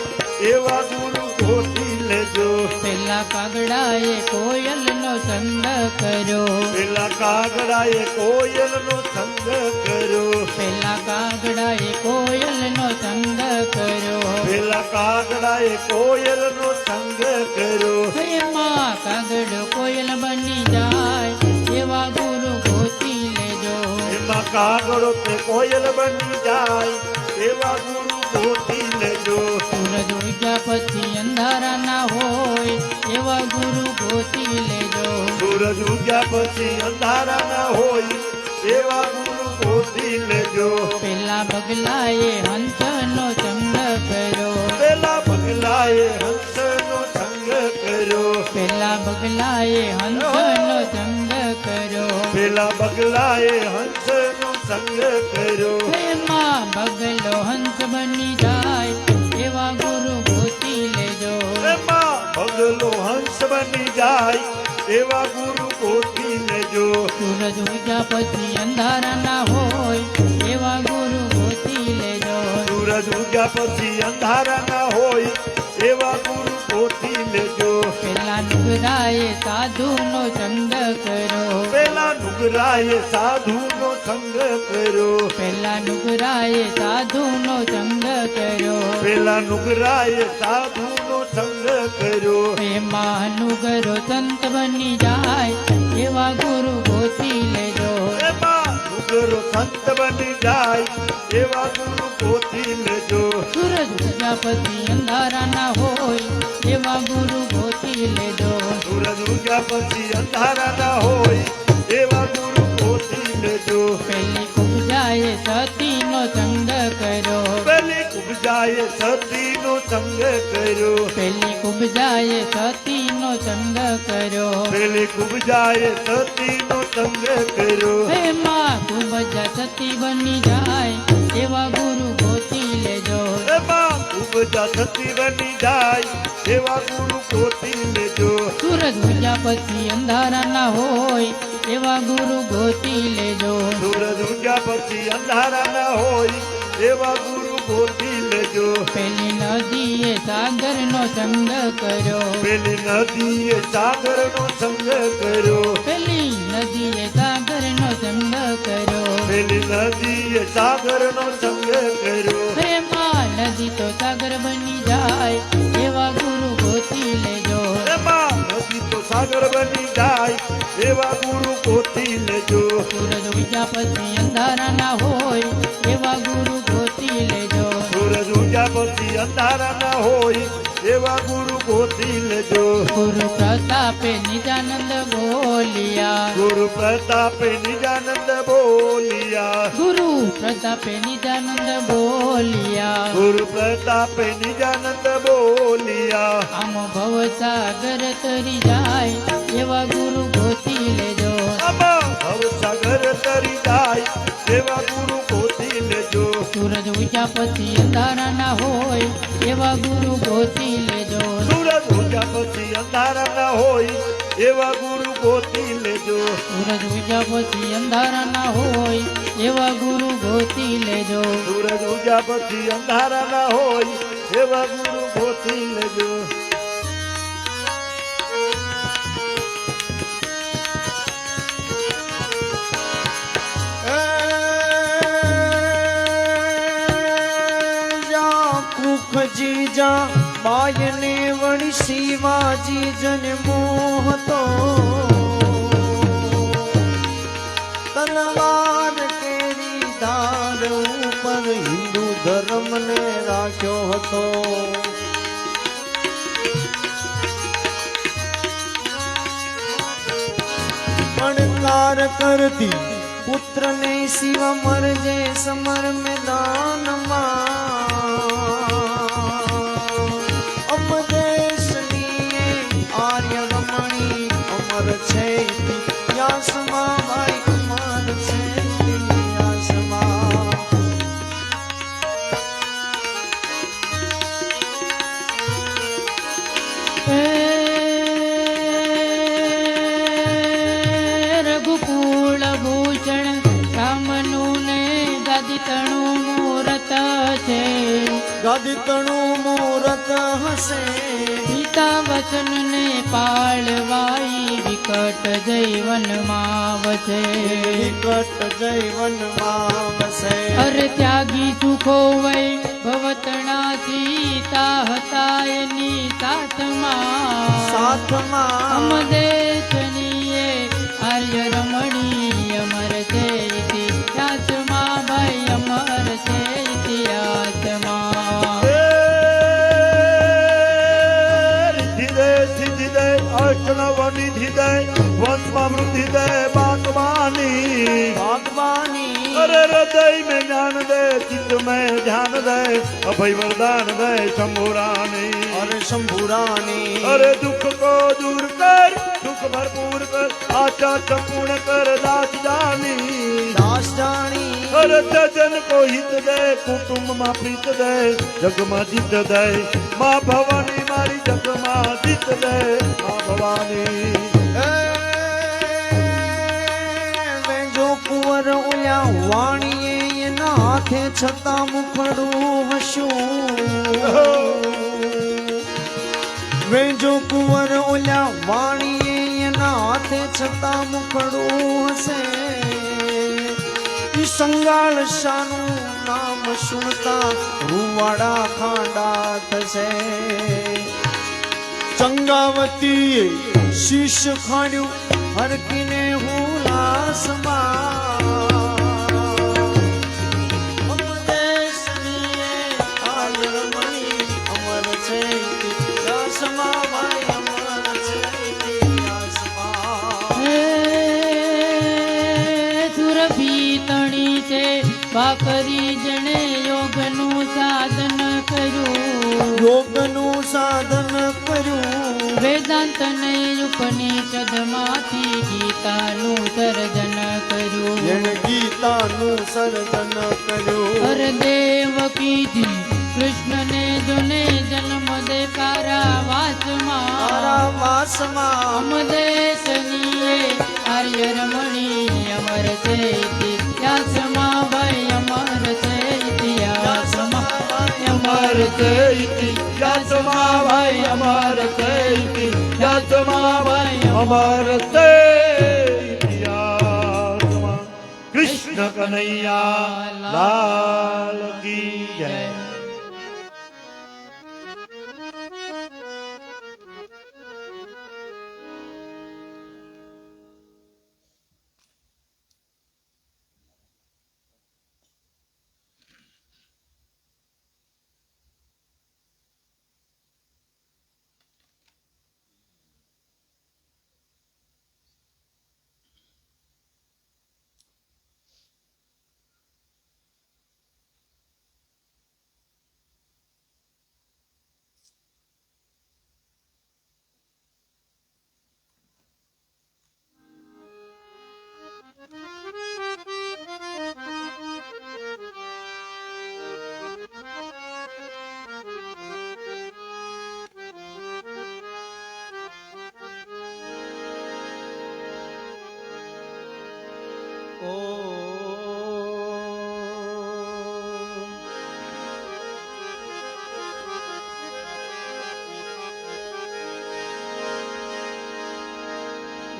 એવા ગુરુ ગોતી લેજો પેલા કાગડાએ કોયલનો સંગ કર્યો પેલા કાગડાએ કોયલ નો સંગ કર્યો પેલા કાગડાએ કોયલનો સંગ કર્યો પેલા કાગડાએ કોયલ નો સંગ કર્યો એમાં કાગડો કોયલ બની જાય એવા ગુરુ ગોતી લેજો એમાં કાગડો તે કોયલ બની જાય એવા ગુરુ ગોતી લેજો સૂરજ ઉગ્યા પછી અંધારા ના હોય એવા ગુરુ ગોતી લેજો સૂરજ ઉગ્યા પછી અંધારા ના હોય એવા ગુરુ ગોતી લેજો પેલા બગલાએ હંસનો સંગ કર્યો પેલા બગલાએ હંસ નો સંગ કર્યો પેલા બગલાએ હંસનો સંગ કર્યો પેલા બગલાએ હંસ નો સંગ કર્યો એમાં બગલો હંસ બની જાય એવા ગુરુ ગોતી લેજો એમાં બગલો હંસ બની જાય એવા ગુરુ ગોતી લેજો સૂરજ ઉગ્યા પછી અંધારા ના હોય એવા ગુરુ ગોતી લેજો સૂરજ ઉગ્યા પછી અંધારા ના હોય એવા ગુરુ ગોતી લેજો પેલા નુગરાએ સાધુનો સંગ કર્યો પેલા નુગરાએ સાધુ નો સંગ કર્યો પેલા નુગરાએ સાધુનો સંગ કર્યો પેલા નુગરાએ સાધુ નો સંગ કર્યો એમાં નુગરો સંત બની જાય એવા ગુરુ ગોતી લેજો એમાં નુગરો સંત બની જાય એવા ગુરુ ગોતી લેજો સૂરજ ઉગ્યા પછી અંધારા ના હોય એવા ગુરુ ગોતી લેજો સૂરજ ઉગ્યા પછી અંધારા ના હોય એવા ગુરુ ગોતી લેજો પેલી કુબજાએ સતીનો સંગ કર્યો પેલી કુબજાએ સતી નો સંગ કર્યો પેલી કુબજાએ સતીનો સંગ કર્યો પેલી કુબજાએ સતી નો સંગ કર્યો એમાં કુબજા સતી બની જાય એવા ગુરુ ગોતી લેજો એમાં કુબજા સતી બની જાય એવા ગુરુ ગોતી લેજો સૂરજ ઉગ્યા પછી અંધારા ના હોય એવા ગુરુ ગોતી લેજો. સૂરજ ઉગ્યા પછી અંધારા ન હોય એવા ગુરુ ગોતી લેજો. પેલી નદીએ સાગરનો સંગ કર્યો. પેલી નદીએ સાગરનો સંગ કર્યો. પેલી નદીએ સાગરનો સંગ કર્યો. પેલી નદીએ સાગરનો સંગ કર્યો. પ્રેમા નદી તો સાગર બની જાય એવા ગુરુ ગોતી લેજો. એમાં નદી તો સાગર બની જાય એવા ગુરુ ગોતી લેજો. સૂરજ ઉગ્યા પછી અંધારા ના હોય એવા ગુરુ ગોતી લેજો. સૂરજ ઉગ્યા પછી અંધારા ન હોય એવા ગુરુ ગોતી લેજો. ગુરુ પ્રતાપે નિજાનંદ બોલિયા. ગુરુ પ્રતાપે નિજાનંદ બોલિયા. ગુરુ પ્રતાપે નિજાનંદ બોલિયા. ગુરુ પ્રતાપે નિજાનંદ બોલિયા. આમ ભવ સાગર તરી જાય એવા ગુરુ ગોતી લેજો. આમાં ભવસાગર તરી જાય એવા ગુરુ ગોતી લેજો. સૂરજ ઉગ્યા પછી અંધારા ના હોય એવા ગુરુ ગોતી લેજો. સૂરજ ઉગ્યા પછી અંધારા ન હોય એવા ગુરુ ગોતી લેજો. સૂરજ ઉગ્યા પછી અંધારા ના હોય એવા ગુરુ ગોતી લેજો. સૂરજ ઉગ્યા પછી અંધારા ન હોય એવા ગુરુ ગોતી લેજો. કુખજી જા બાયને વળી શિવાજી જન મોહતો તલવાર કેરી ધાર ઉપર હિન્દુ ધર્મને રાખ્યો હતો. પડકાર કરતી પુત્રને શિવ મરજે સમર મેદાનમાં અપદેશની આર્ય રમણી અમર છે ઇતિહાસમાં ભાઈ અમર છે ઇતિહાસમાં. રઘુકુળ ભૂષણ રામનું ને ગાદીતણું મૂરત છે. ગાદીતણું મૂરત હશે પિતા વચન ને પાળવાઈ વિકટ જૈવનમાં વસે. વિકટ જૈવનમાં વસે. અરે ત્યાગી સુખો વૈ ભવતણા સીતા હતા એની સાથમાં. સાથમાં અમદેશનીએ આર્ય રમણી અમર છે ઇતિહાસમાં ભાઈ અમર છે ઇતિહાસમાં. સિદ્ધિદય અષ્ટનવ નિધિદય વંશમાં વૃદ્ધિદય બાગવાની. બાગવાની અરે હૃદય में ज्ञान दे चित्त में ध्यान दे अभय वरदान दे शंभुरानी. अरे शंभुरानी अरे दुख को दूर कर दुख भरपूर कर आचा संपूर्ण कर दास जानी. दास जानी अरे जन को हित दे कुटुंब માં પ્રીત દે જગમાં જીત દે માં ભવાની મારી જગમાં જીત દે માં ભવાની. વેજો કુંવર ઓલ્યા વાણીએ એના હાથે છતાં મુખડું હસ્યું. વેજો કુંવર ઓલ્યા વાણીએ એના હાથે છતાં મુખડું હશે. ઈ સંગાળ શાનું નામ સુનતા રૂવાડા ખાંડા થશે. ચંગાવતીએ શીશ ખાડ્યું હરકીને હુલાસમાં. અપદેશનીએ આર્ય રમણી અમર છે ઇતિહાસમાં ભાઈ અમર છે ઇતિહાસમાં. સુરભી તણી છે ભાકરી જણે યોગનું સાધન કર્યું. યોગનું સાધન કર્યું. વેદાંત ને ઉપનિષદમાંથી ગીતાનું સર્જન કર્યું. જેણે ગીતાનું સર્જન કર્યું. હર દેવકીજી કૃષ્ણને જોને જન્મ દે કારાવાસમાં. મારા વાસમાં અમદેશનીએ આર્ય રમણી અમર છે ઇતિહાસમાં ભાઈ અમર છે ઇતિહાસમાં અમર છે ઇતિહાસમાં ભાઈ અમર છે ઇતિહાસમાં ભાઈ અમર છે ઇતિહાસમાં કૃષ્ણ કનૈયા લાલ કી જય.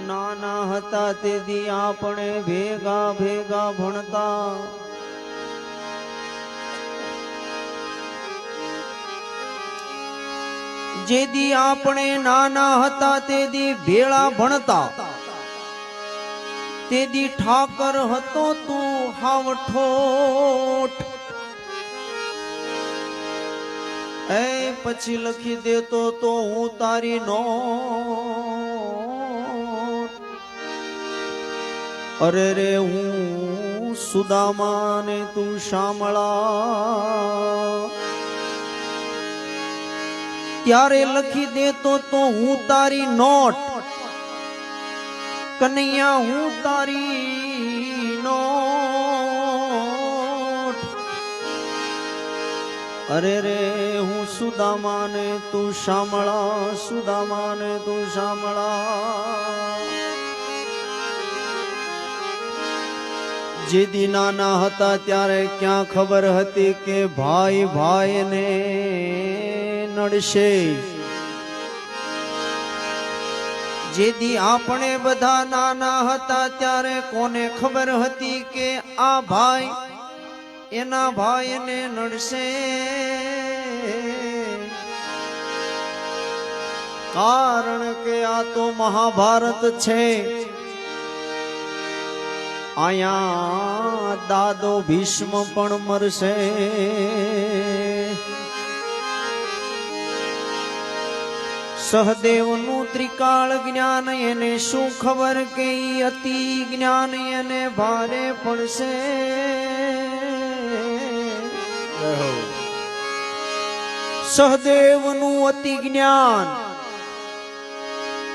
નાના હતા તેથી આપણે ભેગા ભેગા ભણતા, જેદી આપણે નાના હતા તેદી ભેળા ભણતા, તેદી ઠાકર હતો તું હાવ ઠોઠ. એ પછી લખી દેતો તો હું તારી નો. અરે રે હું સુદામા ને તું શામળા, ત્યારે લખી દેતો તો હું તારી નોટ. કનૈયા હું તારી નોટ. અરે રે હું સુદામા ને તું શામળા, સુદામા ને તું શામળા. જેદી નાના હતા ત્યારે ક્યાં ખબર હતી કે ભાઈ ભાઈને નડશે. જેદી આપણે બધા નાના હતા ત્યારે કોને ખબર હતી કે આ ભાઈ એના ભાઈને નડશે. કારણ કે આ તો મહાભારત છે. આયા દાદો ભીષ્મ પણ મરશે. સહદેવનું ત્રિકાળ જ્ઞાન એને શું ખબર કે ઈ અતિ જ્ઞાન એને ભારે પડશે. સહદેવનું અતિ જ્ઞાન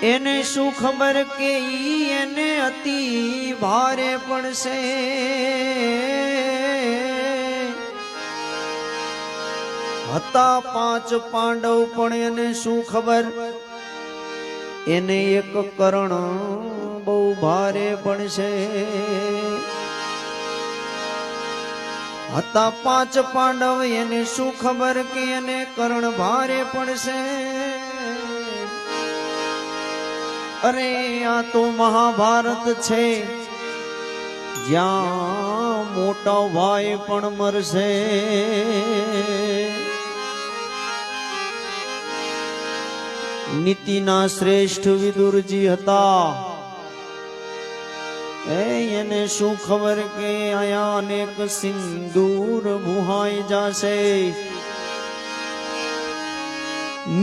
એને શું ખબર કે ઈ એને અતિ ભારે પડશે. હતા 5 પાંડવ પણ એને શું ખબર, એને એક કરણ બહુ ભારે પડશે. હતા 5 પાંડવ એને શું ખબર કે એને કરણ ભારે પડશે. અરે આ તો મહાભારત છે, જ્યાં મોટા ભાઈ પણ મરશે. નીતિના શ્રેષ્ઠ વિદુરજી હતા. એને શું ખબર કે આયા અનેક સિંદૂર ભુહાઈ જશે.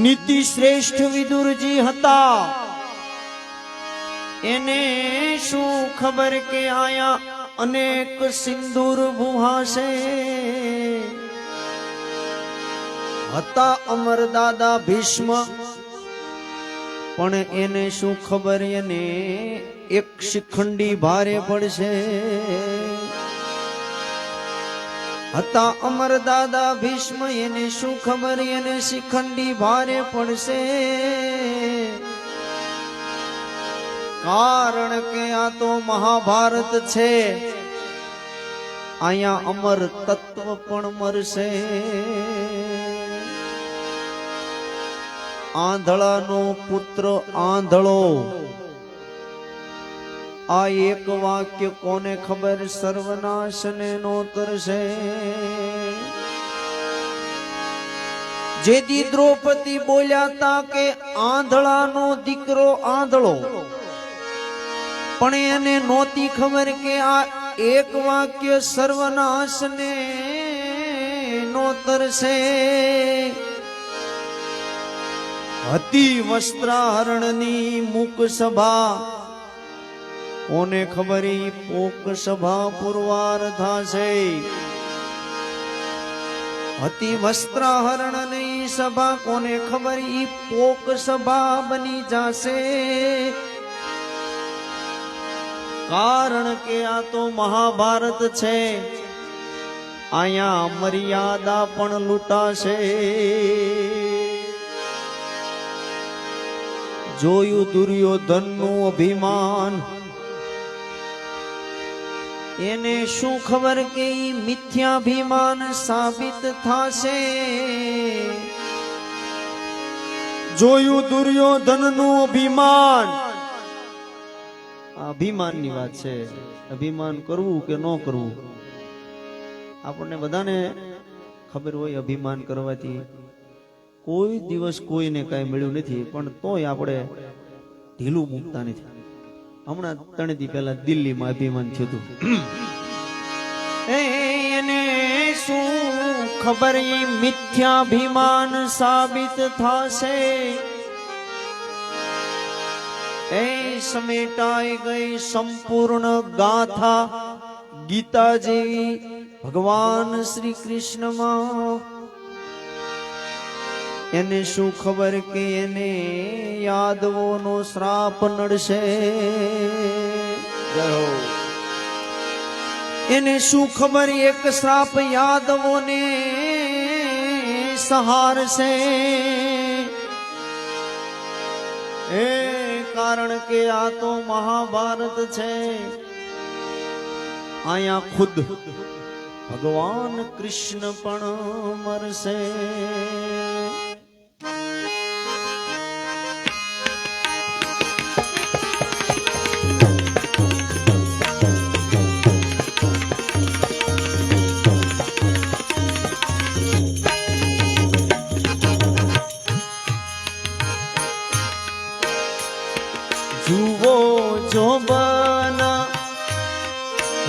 નીતિ શ્રેષ્ઠ વિદુરજી હતા. એને શું ખબર કે આયા અનેક સિંદૂર ભુહાશે. હતા અમર દાદા ભીષ્મ, પણ એને શું ખબર એને એક શિખંડી ભારે પડશે. હતા અમર દાદા ભીષ્મ, એને શું ખબર એને શિખંડી ભારે પડશે. કારણ કે આ તો મહાભારત છે, અહીંયા અમર તત્વ પણ મરશે. આંધળાનો પુત્ર આંધળો, આ એક વાક્ય કોને ખબર સર્વનાશ ને નોતરશે. જેથી દ્રૌપદી બોલ્યા તા કે આંધળાનો દીકરો આંધળો, પણ એને નહોતી ખબર કે આ એક વાક્ય સર્વનાશ ને નોતરશે. હતી વસ્ત્રાહરણની મુક સભા, કોને ખબર ઈ પોક સભા પુરવાર થાશે. હતી વસ્ત્રાહરણની સભા, કોને ખબર ઈ પોક સભા બની જાશે. કારણ કે આ તો મહાભારત છે, અહીંયા મર્યાદા પણ લૂંટાશે. જોયું દુર્યોધનનું અભિમાન, એને શું ખબર કે ઈ મિથ્યાભિમાન સાબિત થાશે. જોયું દુર્યોધનનું અભિમાન, અભિમાનની વાત છે. અભિમાન કરવું કે ન કરવું, આપણને બધાને ખબર હોય અભિમાન કરવાથી કોઈ દિવસ કોઈને કાંઈ મળ્યું નથી, પણ તોય આપણે ઢીલું મૂકતા નથી. હમણાં 3 દી પહેલા દિલ્હીમાં અભિમાન થયું હતું. એને શું ખબર ઈ મિથ્યાભિમાન સાબિત થશે. એ સમેટાઈ ગઈ સંપૂર્ણ ગાથા ગીતા જેવી ભગવાન શ્રી કૃષ્ણમાં. એને શું ખબર કે એને યાદવોનો શ્રાપ નડશે. એને શું ખબર એક શ્રાપ યાદવોને સહારશે. એ કારણ કે આ તો મહાભારત છે, અહીંયા ખુદ ભગવાન કૃષ્ણ પણ મરશે. જુઓ જો બના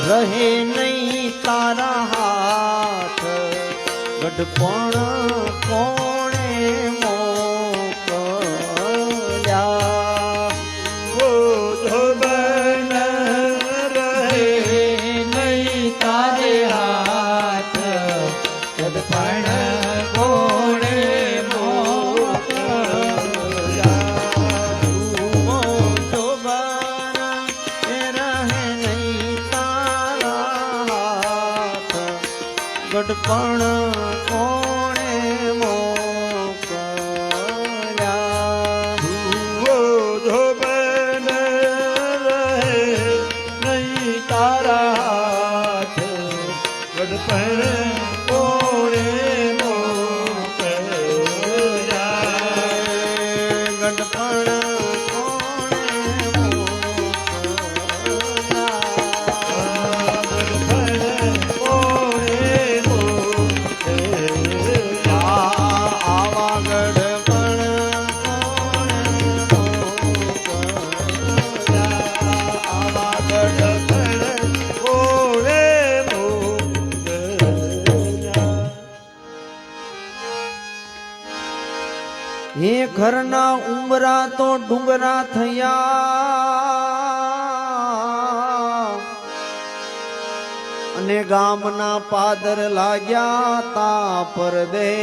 રહે નહીં તારા હાથ, ગઢપણ કોણે મોકલ્યા. વો જો બન રહે નહીં તારે હાથ, ગઢપણ કોણે ગઢપણ કોણે મોકલ્યા. વો જો બન રહે નહીં તારા હાથ, ગઢપણ કોણે મોકલ્યા. ગઢપણ એ ઘરના ઉમરા તો ડુંગરા થયા, અને ગામના પાદર લાગ્યા તા પરદે.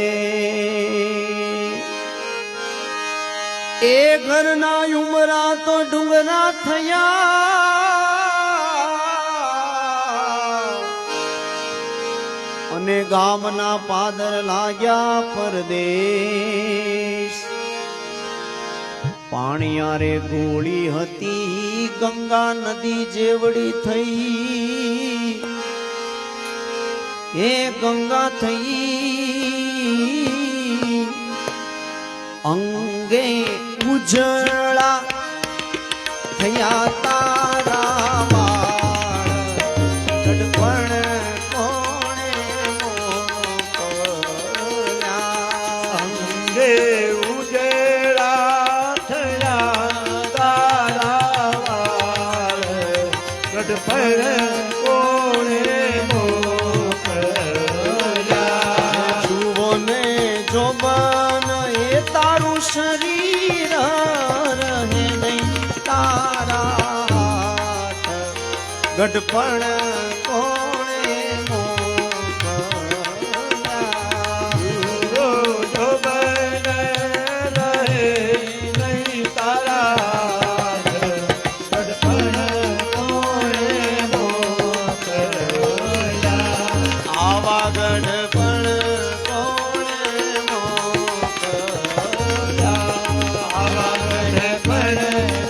એ ઘરના ઉમરા તો ડુંગરા થયા, અને ગામના પાદર લાગ્યા પરદેશ. પાણિયારે ગોળી હતી ઈ ગંગા નદી જેવડી થઈ એ ગંગા થઈ અંગે ઉજળા થયા તારા વાળ ગઢપણ કોણે મોકલ્યા અંગે ઉજેડા થયા તારા વાળ ગઢપણ કોણે મોકલ્યા જુઓ ને જોબન એ તારું શરીર રહે નહીં તારા હાથ ગઢપણ કોણે મોકલ્યા જો બને રહે નહીં તારા ગઢપણ કોણે મોકલ્યા આવા ગઢપણ કોણે મોકલ્યા આવા ગઢપણ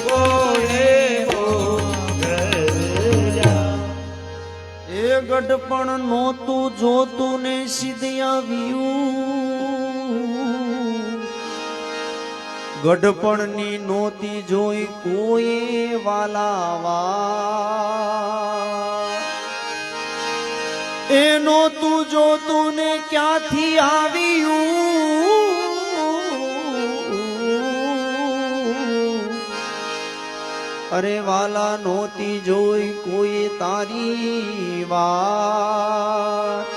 કોણે મોકલ્યા એ ગઢપણ નહોતું જોતું ને સીધે આવ્યું ગઢપણની નહોતી જોઈ કોઈ વાલાવા એ નહોતું જોતું ને ક્યાંથી આવ્યું અરે વાલા નહોતી જોઈ કોઈ તારી વાત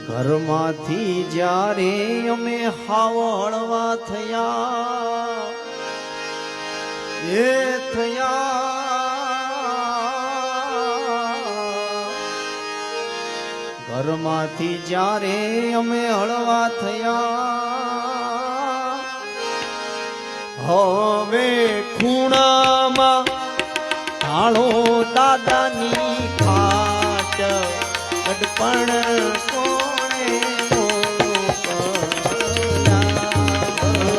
ઘરમાંથી જ્યારે અમે હાવળવા થયા એ થયા ઘરમાંથી જ્યારે અમે હળવા થયા હવે ખૂણામાં ઢાળો દાદાની ખાટ ગઢપણ કોણે મોકલ્યા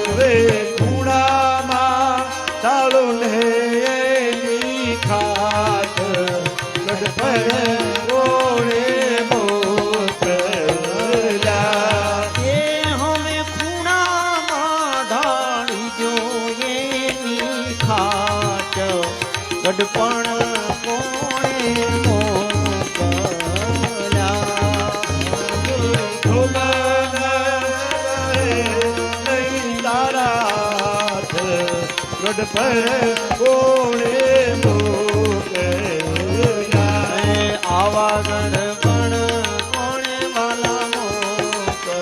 હવે ખૂણામાં ચાલો ને એની ખાટ ગઢપણ કોણે મોકલ્યા એ હવે ખૂણામાં ઢાળી જો એની ખાટ ગઢપણ કોણે મોકલ્યા ગઢપણ કોણે મોકલ્યા આવા ગઢપણ કોણે વાલા મોકલ્યા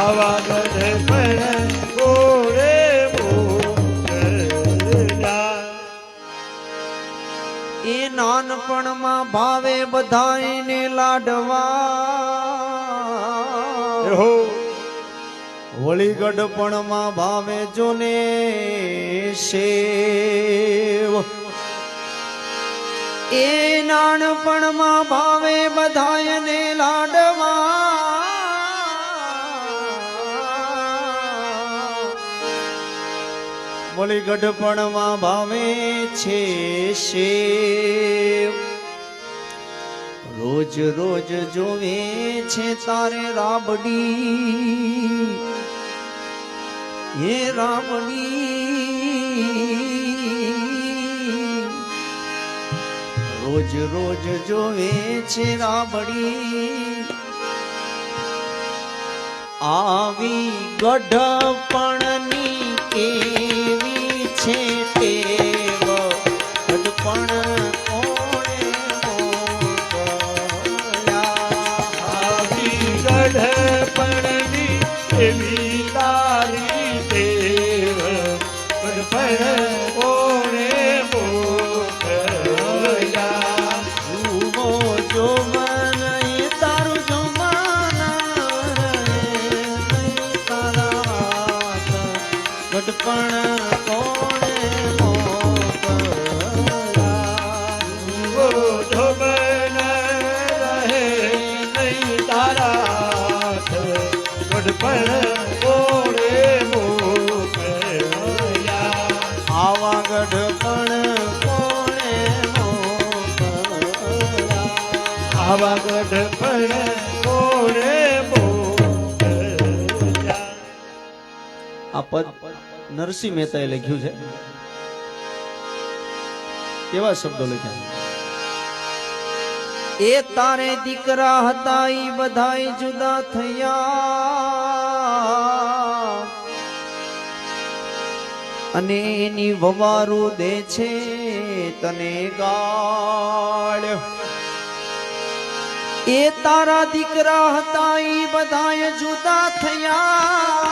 આવા ગઢપણ કોણે મોકલ્યા એ નાનપણમાં ભાવે બધાયને લાડવા હો વળી ગઢપણમાં ભાવે જોને શેવ એ નાનપણમાં ભાવે બધાયને લાડવા વળી ગઢપણમાં ભાવે છે શેવ રોજ રોજ જોવે છે તારે રાબડી હે રાબડી રોજ રોજ જોવે છે રાબડી આવી ગઢપણની કેવી છે ટેવ ગઢપણ કોણે મોકલ્યા આવી ગઢપણની એવી તારી દેવ ગઢપણ કોણે મોકલ્યા જુઓ જો મન એ તારું જો મન તારા હાથ ગઢપણ કોણે મોકલ્યા ધોબન રહે નહીં તારા ગઢપણ કોણે મોકલ્યા આવા ગઢ પણ કોણે મોકલ્યા. આ પદ નરસિંહ મહેતાએ લખ્યું છે. કેવા શબ્દો લખ્યા? એ તારે દીકરા હતા ઈ બધાય જુદા થયા અને એની વવારું દે છે તને ગાળ. એ તારા દીકરા હતા ઈ બધાય જુદા થયા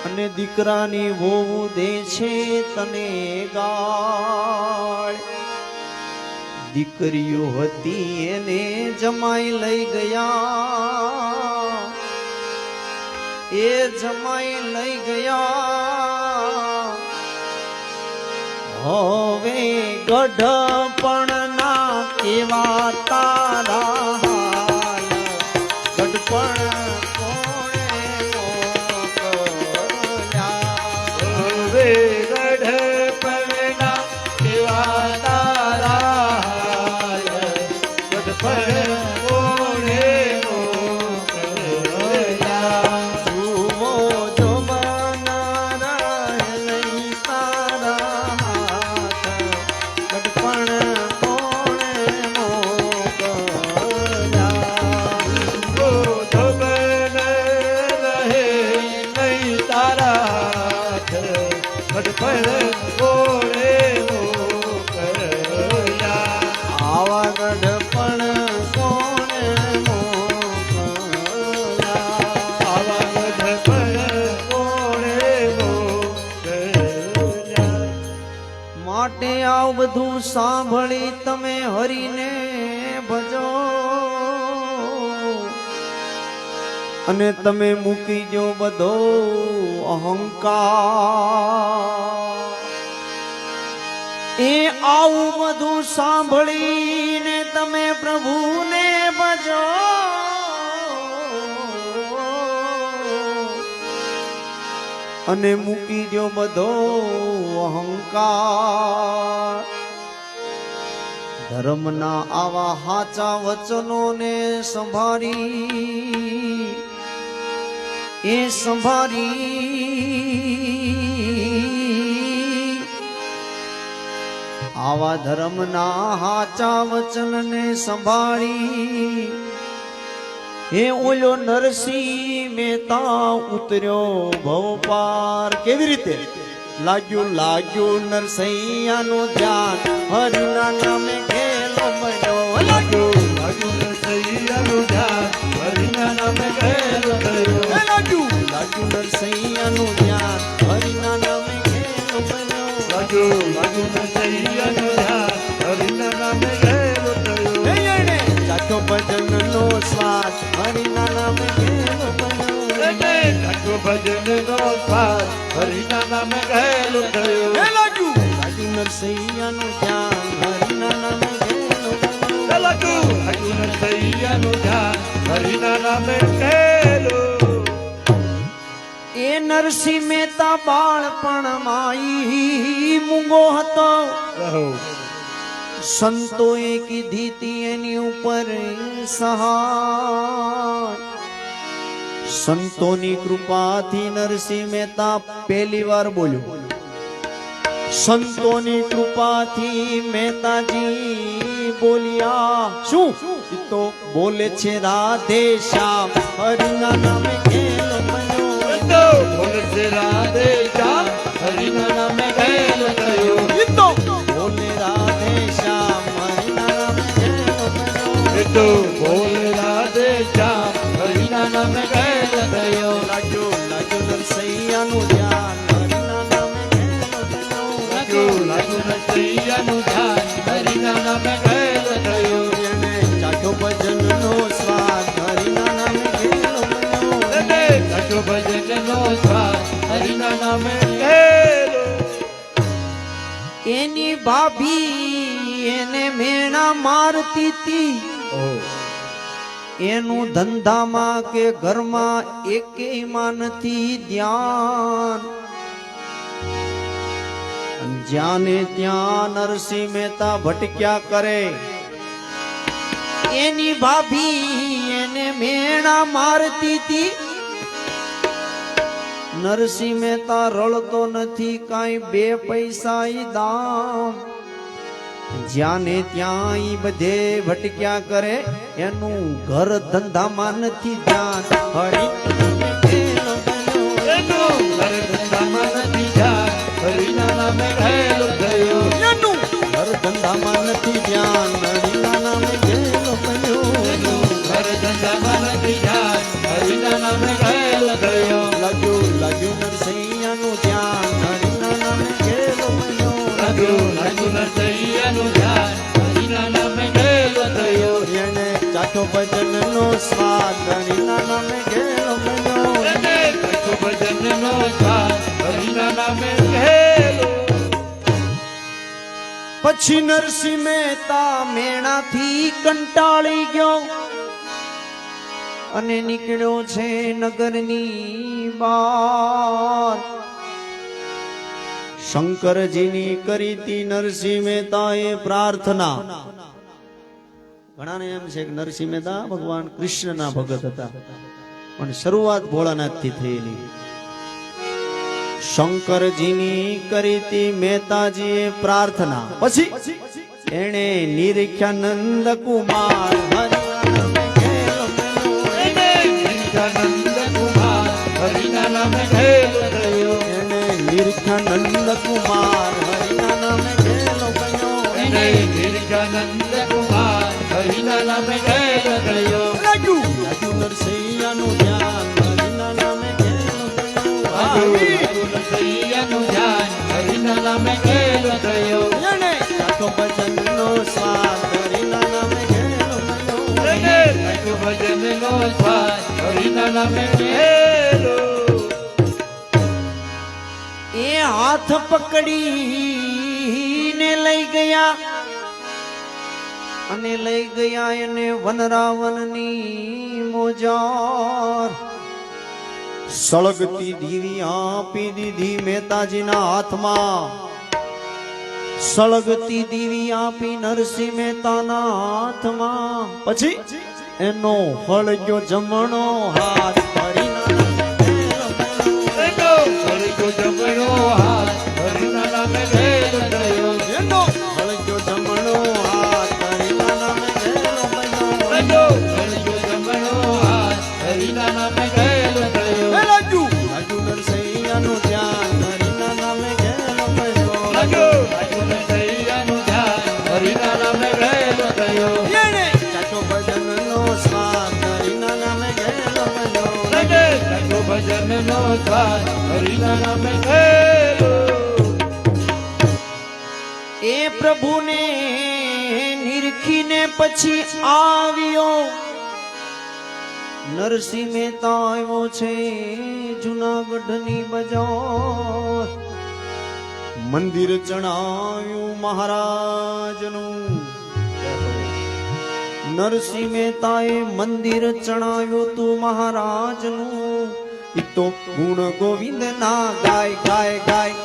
અને દીકરાની વહુ દે છે તને ગાળ. દીકરીઓ હતી એને જમાઈ લઈ ગયા, એ જમાઈ લઈ ગયા. હવે ગઢપણ ના કેવા તારા હાલ, ગઢપણ કોણે મોકલ્યા. હવે ગઢપણના કેવા તારા હાલ, ગઢપણ કોણે મોકલ્યા. જુઓ જો બનારા લઈ તારા હાથ, ગઢપણ કોણે મોકલ્યા. આવા ગઢપણ કોણે મોકલ્યા. માટે આવ બધું સાંભળી તમે હરીને ભજો અને તમે મૂકી જો બધો અહંકાર. એ આવું બધું સાંભળીને તમે પ્રભુને ભજો અને મૂકી જો બધો અહંકાર. ધર્મના આવા હાચા વચનોને સંભાળી, એ સંભાળી. આવા ધર્મના હાચા વચનને સંભાળી હે ઓલો નરસિંહ મહેતા ઉતર્યો ભવ પાર. કેવી રીતે લાગ્યું? લાગ્યું નરસૈયાનું ધ્યાન, હરિના નામે ખેલો બન્યો. લાગ્યું નરસૈયાનું ધ્યાન, હરિના નામે ખેલો થયો. લાગ્યું નરસૈયાનું ધ્યાન, હરિના નામે ખેલો બન્યો. લાગ્યું નરસૈયાનું ધ્યાન, હરિના નામે ખેલો થયો. ચાખો ભજનનો સ્વાદ, હરિના નામે ખેલો બન્યો. ભજનનો સ્વાદ, હરિના નામે ખેલો થયો. લાગ્યું નરસૈયાનું ધ્યાન, હરિના નામે ખેલો બન્યો. લાગ્યું નરસૈયાનું ધ્યાન, હરિના નામે ખેલો. એ નરસિંહ મહેતા બાળપણમાં ઈ મૂંગો હતો. સંતોએ કીધી તી એની ઉપર સહાય. સંતોની કૃપાથી નરસિંહ મહેતા પહેલી વાર બોલ્યો. સંતોની કૃપાથી મહેતાજી બોલ્યા. શું? ઈ તો બોલે છે રાધે શ્યામ, હરિના નામે ખેલ બન્યો. બોલે છે રાધે શ્યામ, હરિના નામે ખેલ થયો. ઈ તો બોલે રાધે શ્યામ, હરિના નામે ખેલ બન્યો. તો બોલે રાધે શ્યામ, હરિના નામે ખેલ થયો. લાગ્યું નરસૈયાનું ધ્યાન, હરિના નામે ખેલ બન્યો. લાગ્યું નરસૈયાનું ધ્યાન, હરિના નામે ખેલ થયો. એને ચાખ્યો ભજનનો સ્વાદ, હરિના નામે ખેલ બન્યો. લાગ્યો ભજનનો સ્વાદ, હરિના નામે ખેલો. એની ભાભી એને મેણા મારતી તી. એનું ધંધામાં કે ઘરમાં એકેયમાં નથી ધ્યાન. જ્યાં ને ત્યાં નરસિંહ મહેતા ભટક્યા કરે. એની ભાભી એને મેણા મારતી હતી. નરસિંહ મહેતા રળતો નથી કાંઈ, 2 પૈસા ઈ દામ. જ્યાં ને ત્યાં ઈ બધે ભટક્યા કરે, એનું ઘર ધંધામાં નથી ધ્યાન. હરી ઘર ધંધામાં નથી ધ્યાન, હરિના નામે ગયેલો ગયો. લાગ્યું નરસૈયાનું ધ્યાન, હરિના નામે ગયેલો ગયો. એને ચાખો ભજનનો સ્વાદ, હરિના નામે ગયેલો ગયો. પછી નરસિંહ મહેતા મેણાથી કંટાળી ગયો અને નીકળ્યો છે નગરની બહાર. શંકરજીની કરી તી નરસિંહ મહેતાએ પ્રાર્થના. ઘણાને એમ છે કે નરસિંહ મહેતા ભગવાન કૃષ્ણના ભગત હતા, પણ શરૂઆત ભોળાનાથથી થયેલી. શંકરજીની કરી તી મહેતાજીએ પ્રાર્થના. પછી એણે નિરીખ્યા નંદ કુમાર, એને નિરીખ્યા નંદ કુમાર, હરિના નામે ગયેલો ગયો. લાગ્યું નરસૈયાનું ધ્યાન, હરિના નામે ગયેલો ગયો. એને ચાખો ભજનનો સ્વાદ, હરિના નામે ગયેલો ગયો. એ હાથ પકડીને લઈ ગયા અને લઈ ગયા એને વનરાવનની મોજાર. સળગતી દીવી આપી દીધી મહેતાજીના હાથમાં. સળગતી દીવી આપી નરસિંહ મહેતાના હાથમાં. પછી એનો ફળગ્યો જમણો હાથ, હરિના નામે ગયેલો. એનો ફળગ્યો જમણો હાથ, હરિના નામે ગયેલો. લાગ્યું નરસૈયાનું ધ્યાન, હરિના નામે ગયેલો. એને ચાખો ભજનનો સ્વાદ, હરિના નામે ગયેલો. એ પ્રભુને નિરખીને પછી આવ્યો. નરસિંહ મહેતા આવ્યો છે જુનાગઢની બજાર. મંદિર ચણાવ્યું મહારાજનું. નરસિંહ મહેતાએ મંદિર ચણાવ્યું તું મહારાજનું. ઈ તો ગુણ ગોવિંદ ના ગાય ગાય ગાય.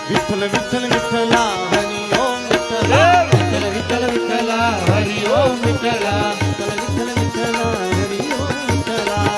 વિઠ્ઠલ વિઠ્ઠલ વિઠ્ઠલા, હરિ ઓમ વિઠ્ઠલા. વિઠ્ઠલ વિઠ્ઠલ વિઠ્ઠલા, હરિ ઓમ વિઠ્ઠલા. વિઠ્ઠલ વિઠ્ઠલ વિઠ્ઠલા, હરિ ઓમ વિઠ્ઠલા.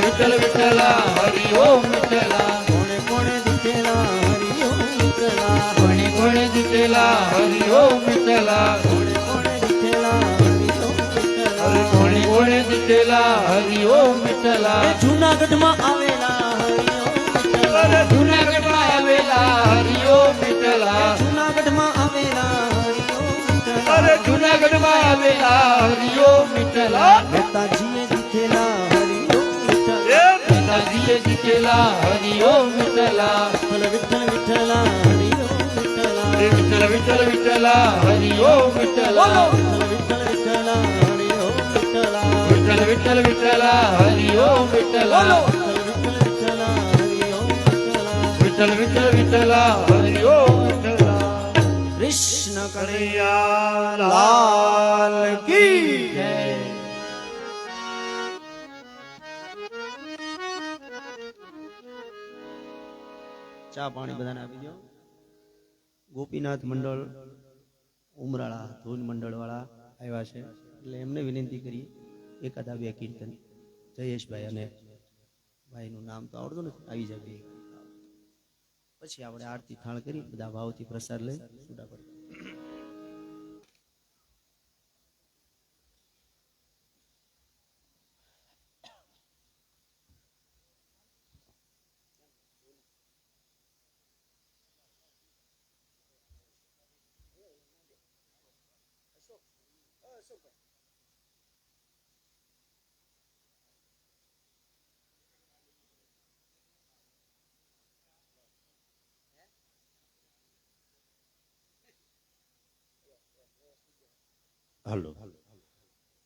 વિઠ્ઠલ વિઠ્ઠલા, હરિ ઓમ વિઠ્ઠલા. કોણે કોણે દીઠેલા, હરિ ઓમ વિઠ્ઠલા. કોણે કોણે દીઠેલા, હરિ ઓમ વિઠ્ઠલા. કોણે કોણે દીઠેલા, હરિ ઓમ વિઠ્ઠલા. કોણે કોણે દીઠેલા, હરિ ઓમ વિઠ્ઠલા. જૂનાગઢમાં આવેલા હરિ ઓમ વિઠ્ઠલા. જૂનાગઢમાં આવેલા હરિ ઓમ વિઠ્ઠલા. જૂનાગઢમાં આવેલા હરિ ઓમ વિઠ્ઠલા. જૂનાગઢમાં આવેલા હરિ ઓમ વિઠ્ઠલા. મહેતાજીએ દીઠેલા હરિ ઓમ વિઠ્ઠલા. મહેતાજીએ દીઠેલા હરિ ઓમ વિઠ્ઠલા. વિઠ્ઠલ વિઠ્ઠલા, હરિ ઓમ વિઠ્ઠલા. વિઠ્ઠલ વિઠ્ઠલ વિઠ્ઠલા, હરિ ઓમ વિઠ્ઠલા. વિઠ્ઠલ વિઠ્ઠલા, હરિ ઓમ વિઠ્ઠલા. વિઠ્ઠલ વિઠ્ઠલ વિઠ્ઠલા, હરિ ઓમ વિઠ્ઠલા. વિઠ્ઠલ વિઠ્ઠલ વિઠ્ઠલા, હરિ ઓમ વિઠ્ઠલા. કૃષ્ણ કનૈયા લાલ કી જય. ચા પાણી બધાને આપી દો. ગોપીનાથ મંડળ ઉમરાળા ધૂન મંડળવાળા આવ્યા છે, એટલે એમને વિનંતી કરી એકાદા બે કીર્તન જયેશભાઈ અને ભાઈનું નામ તો આવડતું નથી, આવી જાય બે. પછી આપણે આરતી થાળ કરી બધા ભાવથી પ્રસાદ લઈ છૂટા પડી. હાલો,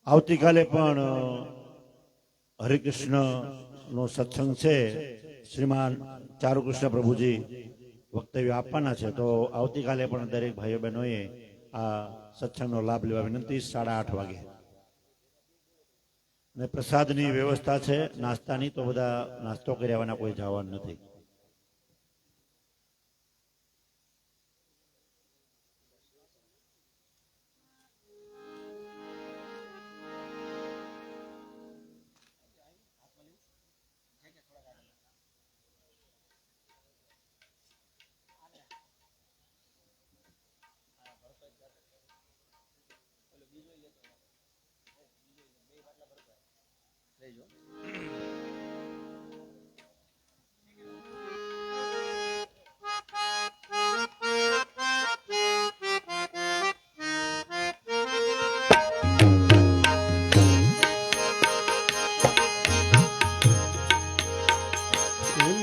આવતીકાલે પણ હરિકૃષ્ણ નો સત્સંગ છે. શ્રીમાન ચારુકૃષ્ણ પ્રભુજી વક્તવ્ય આપવાના છે, તો આવતીકાલે પણ દરેક ભાઈઓ બહેનોએ આ સત્સંગનો લાભ લેવા વિનંતી. 8:30 વાગે ને પ્રસાદની વ્યવસ્થા છે, નાસ્તાની, તો બધા નાસ્તો કર્યા વિના કોઈ જવાનું નથી.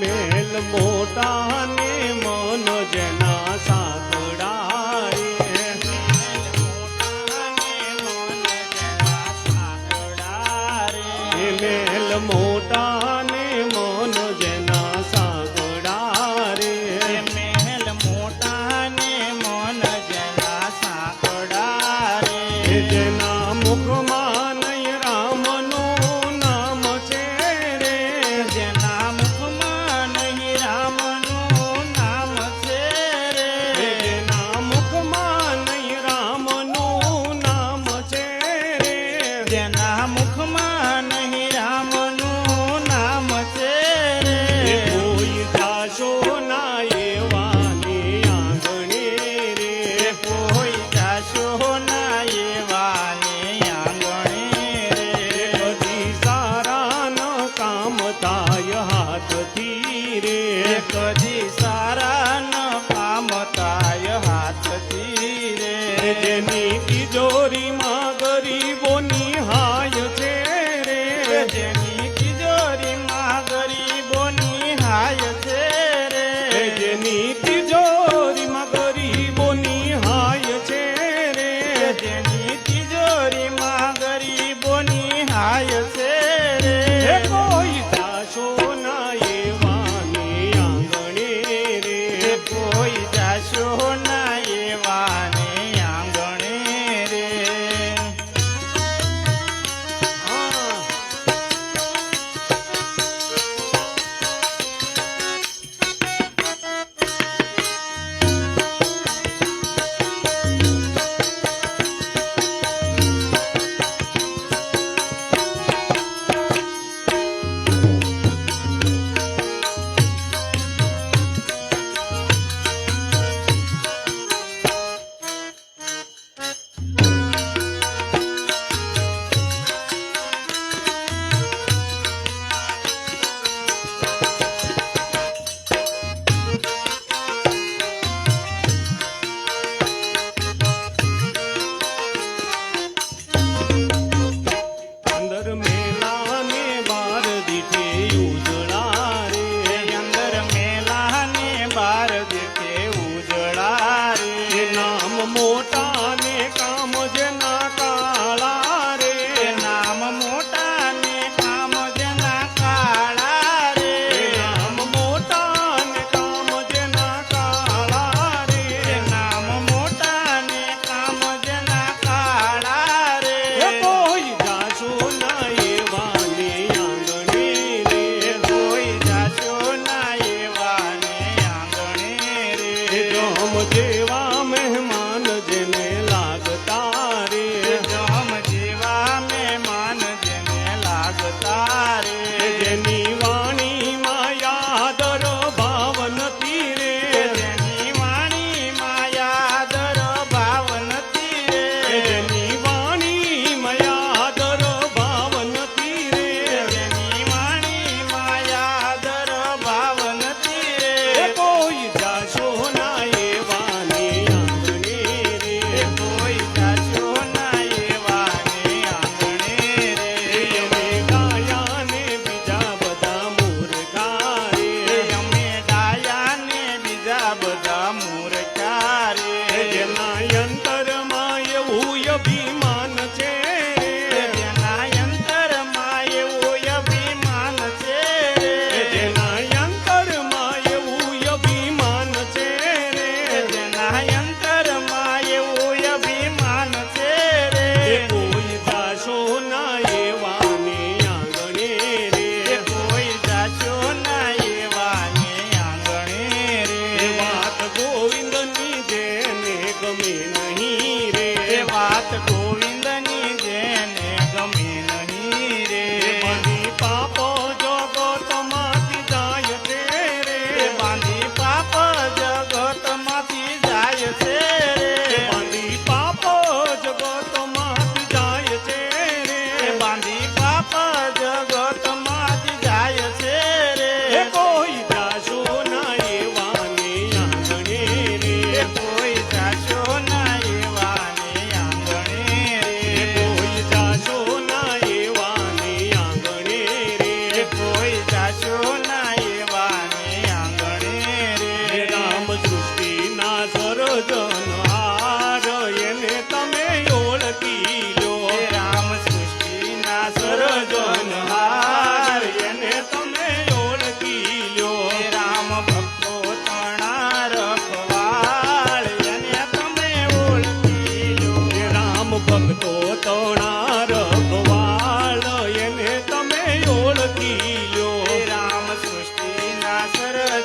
મેલ મોટા ને મન જેના સાંકડા રે, મેલ મોટા ને મન જેના સાંકડા રે, મહેલ મોટા ને મન જેના સાંકડા રે, જેના મુખમાં નહીં રામનું નામ છે રે, જેના મુખમાં નહીં રામનું નામ છે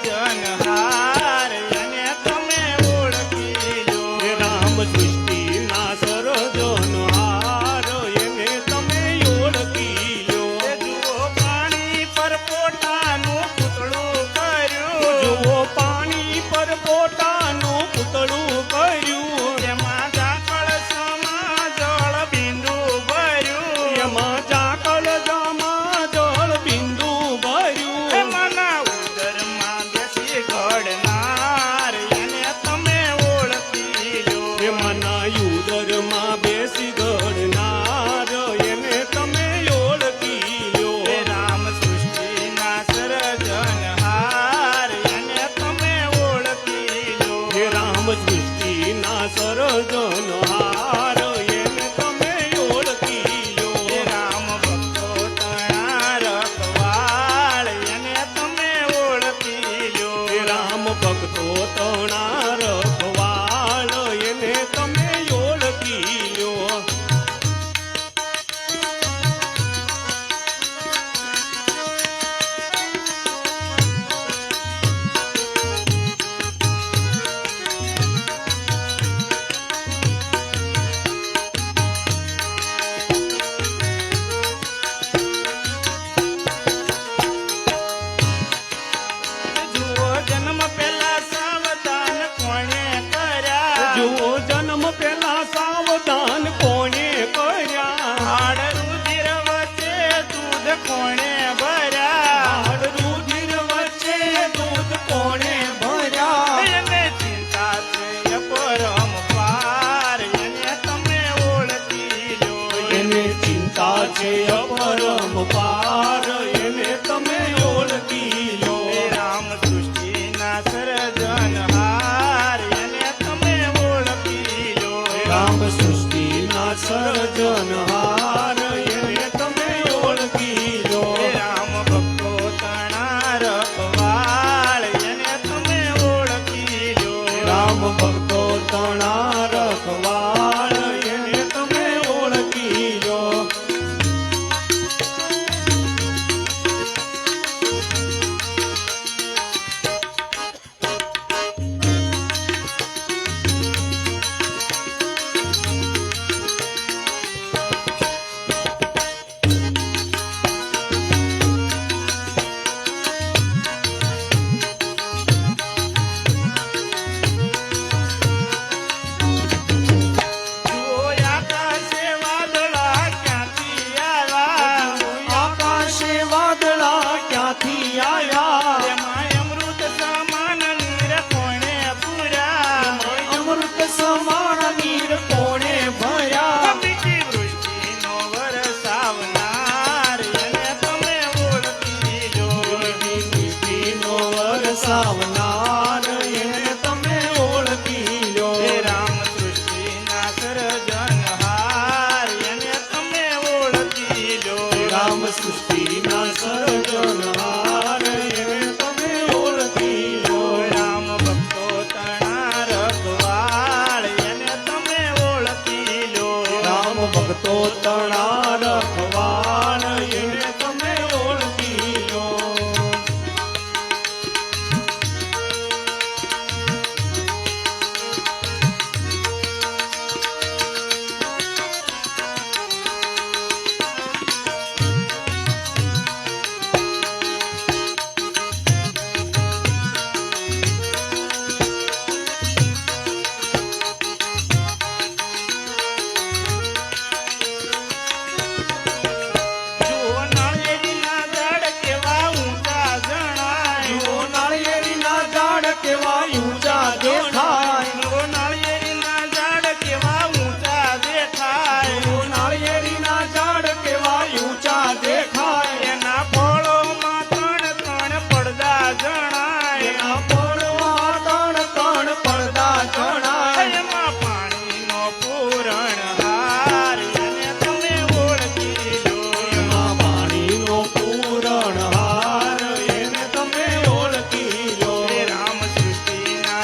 સર્જનહાર એને તમે ઓળખી લો. હે રામ સૃષ્ટિના સર્જનહાર એને તમે ઓળખી લો. એ જુઓ પાણી પર પોતાનું પૂતળું કર્યું. જુઓ પાણી પર પોતાનું પૂતળું કર્યું. તેમાં ઝાકળ સમા જળ બિંદુ ભર્યું. એમાં ઝાકળ જમા જળ બિંદુ ભર્યું. એ મના ઉદરમાં બેસી ઘડનાર એને તમે ઓળખી લો. હે મના ઉદરમાં બેસી ઘડનાર એને તમે ઓળખી લો. હે રામ સૃષ્ટિના સર્જનહાર એને તમે ઓળખી લો. હે રામ સૃષ્ટિના સર્જનહાર એને તમે ઓળખી લો. હે રામ ભક્તો તણા રખવાળ એને તમે ઓળખી લો. હે રામ ભક્તો તણા રખવાળ એને તમે ઓળખી લો. જુઓ જન્મ પહેલા સાવધાન કોણે કર્યા. જુઓ જન્મ પેલા સાવધાન કોણે કર્યા. હાડ રુધિર વચ્ચે દૂધ કોણે ભર્યા. હાડ રુધિર વચ્ચે દૂધ કોણે ભર્યા. એને ચિંતા છે અપરંપાર એને તમે ઓળખી લો. એને ચિંતા છે અપરંપાર એને તમે ઓળખી લો. હે રામ સૃષ્ટિના સર્જનહાર એને તમે ઓળખી લો. રામ સૃષ્ટિના સર્જનહાર એને તમે ઓળખી લો. હે રામ ભક્તો તણા રખવાળ એને તમે ઓળખી લો. રામ ભક્તો તણા રખવાળ એને તમે ઓળખી લો. જુઓ આકાશે વાદળા ક્યાંથી આવ્યા. આકાશે વાદળા ક્યાંથી આવ્યા. તેમાં અમૃત સમાન નીર કોણે પૂર્યા. અમૃત સમાન નીર કોણે ભર્યા. બીજી વૃષ્ટિનો વરસાવનાર એને તમે ઓળખી લો. નો વરસાવનાર એને તમે ઓળખી લો. હે રામ સૃષ્ટિના સર્જનહાર એને તમે ઓળખી લો. રામ સૃષ્ટિના સર્જનહાર એને તમે ઓળખી લો. રામ ભક્તો તણા રખવાળ એને તમે ઓળખી લો. રામ ભક્તો તણા રખવાળ એને તમે ઓળખી લો. જુઓ નાળિયેરીના ઝાડ કેવા ઊંચા જણાય. જુઓ નાળિયેરીના ઝાડ કેવા ઊંચા દેખાય. જુઓ નાળિયેરીના ઝાડ કેવા ઊંચા દેખાય. જુઓ નાળિયેરીના ઝાડ કેવા ઊંચા દેખાય. એના ફળોમાં ત્રણ ત્રણ પડદા જણાય. એના પડવા ત્રણ ત્રણ પડદા જણાય. એમાં પાણીનો પૂરણહાર એને તમે ઓળખી લો. એમાં પાણીનો પૂરણહાર એને તમે ઓળખી લો. હે રામ સૃષ્ટિના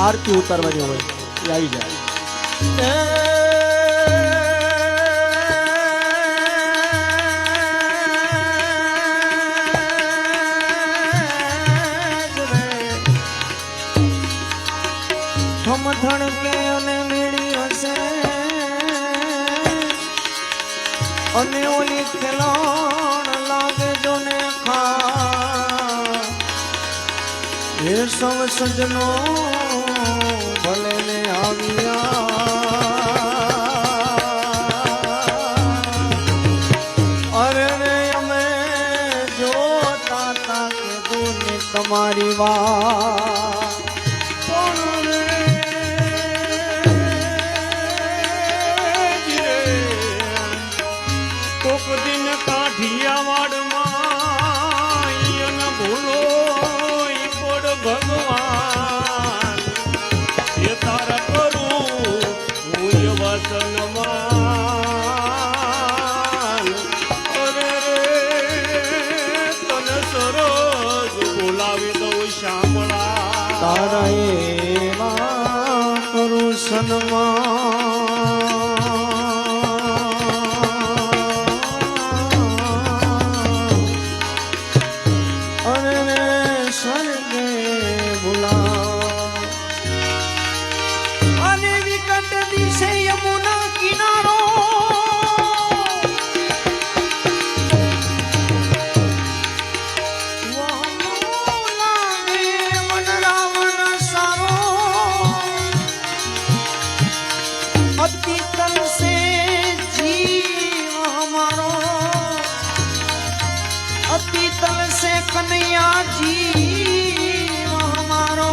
આરતી ઉતારવાની હોય એ આવી જાય. થમથણ કે અને મેળી હશે અને ઓલી ખેલોણ લાગે જો ને ખા હે સૌ સજનો ભલે ને આવ્યા અરે રે અમે જોતા તા કે દૂને તમારી વાત કોક દિન કાઠિયાવાડમાં ભૂલો પડ ભગવાન એ તારા કરું હું વસનમાં અરે રે તને સરસ બોલાવી દઉં શામળા તારા એવા કરું સન્માન અરે રે સ્વર્ગે બોલાવ અને વિકટ દિશે યમુના કિનારો अतीतल से जीव हमारो अतीतल से कन्हैया जीव हमारो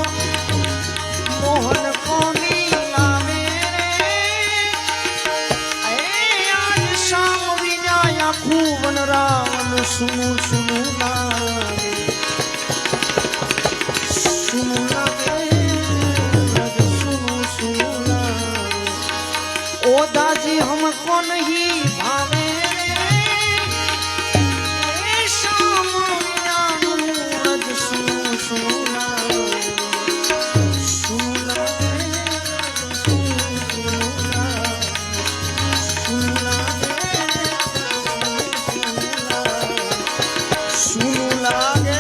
मोहन को नीलावे आज शाम विनाया खूबन रावण सुनु सुनु लागे सुनु लागे सुनु लागे ओ दाजी हमको नहीं भावे शाम रज सुनो सुना सुना सुनु लागे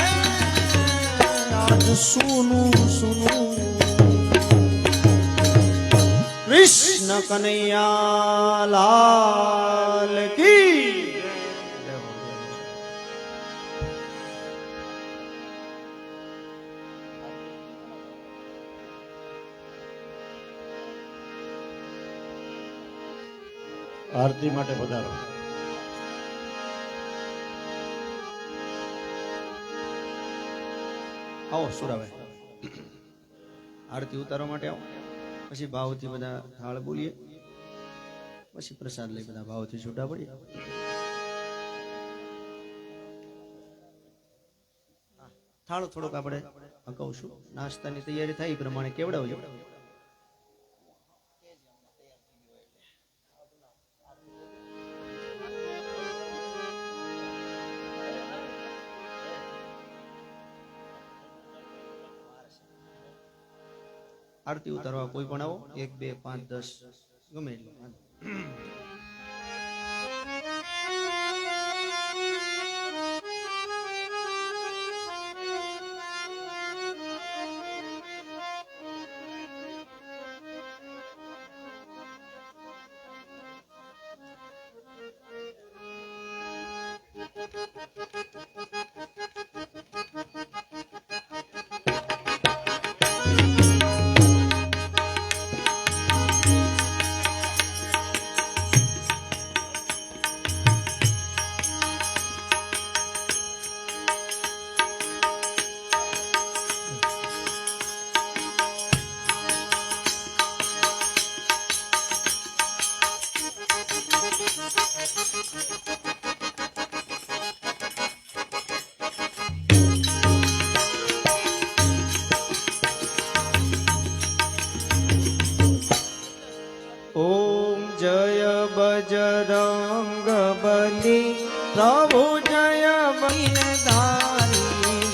आज सुनु सुनु कृष्ण कन्हैया लाल की આરતી માટે પધારો. આવો સુરાભાઈ આરતી ઉતારવા માટે આવો પછી ભાવથી બધા થાળ બોલીએ પછી પ્રસાદ લઈ બધા ભાવથી છૂટા પડીએ. થાળ થોડોક આપણે કહું નાસ્તાની તૈયારી થાય એ પ્રમાણે કેવડાવજો. આરતી ઉતારવા કોઈ પણ આવો 1 2 5 10 ગમે એટલું. ओम जय बजरंग बली प्रभु जय बलिधारी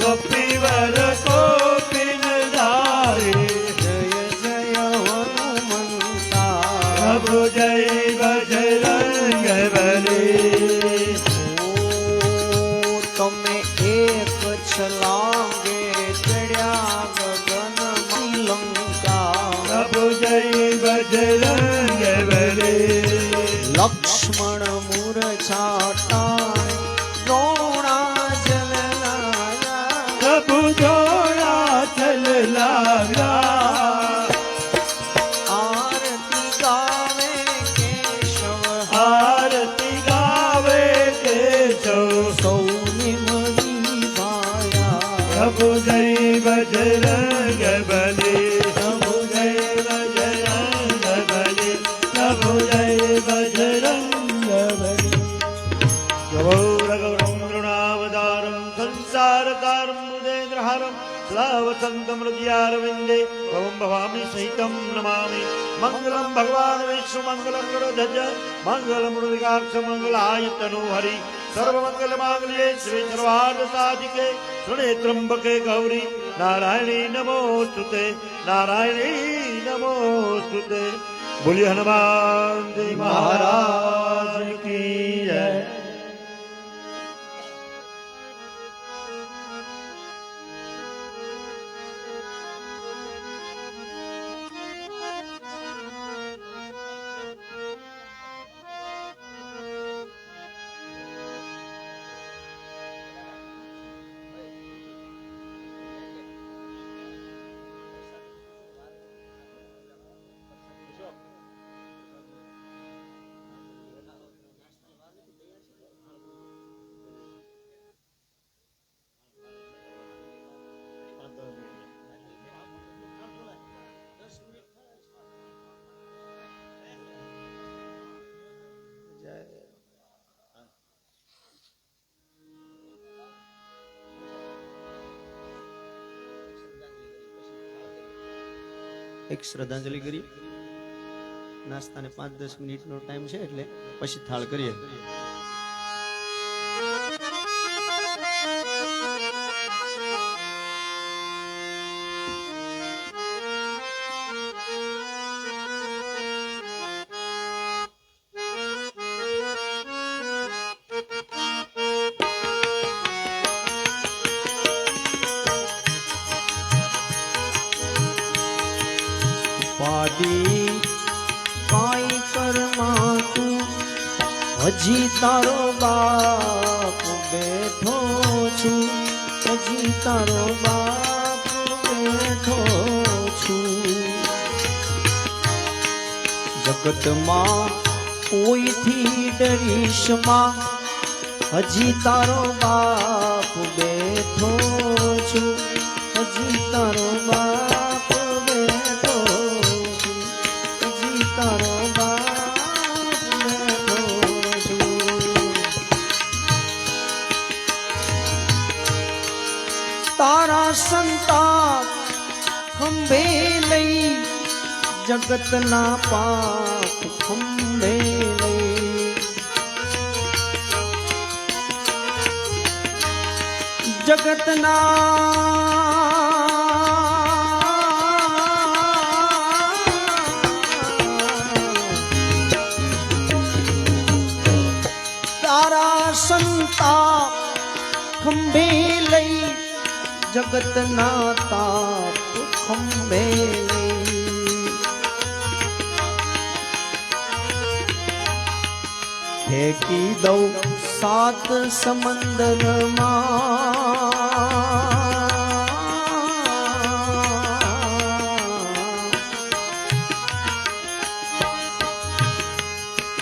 गोपीवर को पिन धारी जय બજરંગ બલી લક્ષ્મણ મૂર્છાટાણે દ્રોણાચલ લાયા પ્રભુ જોડા ચલ લાવ્યા આરતી ગાવે કેશવ આરતી ગાવે કેશવ સૌને મરી ભાયા પ્રભુ જય બજરંગ બલી પ્રભુ જય બજરંગ બલી પ્રભુ જય બજરંગ બલી ગૌરગૌરમ ગૃણાવતારમ સંસારકારમ હૃદયદ્રહારમ સ્લાવસંતમ હૃદયારવિંદે ભવમ ભવામી સહિતમ નમામિ મંગલમ ભગવાન વિષ્ણુ મંગલમ ગરુડધ્વજ મંગલમ મૃદિકાક્ષ મંગલાય તનુ હરિ સર્વમંગલ માંગલ્યે શ્રી સર્વાર્થ સાધિકે શરણે ત્રંબકે ગૌરી નારાયણી નમોસ્તુતે નારાયણી નમોસ્તુતે બોલિए હનુમાન જી મહારાજ કી જય એક શ્રદ્ધાંજલિ કરી નાસ્તાને 5-10 મિનિટનો ટાઈમ છે એટલે પછી થાળ કરીએ. પાડી કાંઈ કરમાં તું હજી તારો બાપ બેઠો છું, હજી તારો બાપ બેઠો છું. જગતમાં કોઈથી ડરીશ માં, હજી તારો બાપ બેઠો છું, હજી તારો બાપ બેઠો છું, હજી તારો બાપ બેઠો છું. તારા સંતાપ ખંભે લઈ, જગતના પાપ ખંભે લઈ, તારા સંતાપ ખંભે લઈ, જગતના તાપ ખંભે લઈ. ફેંકી દઉં 7 સમંદરમાં,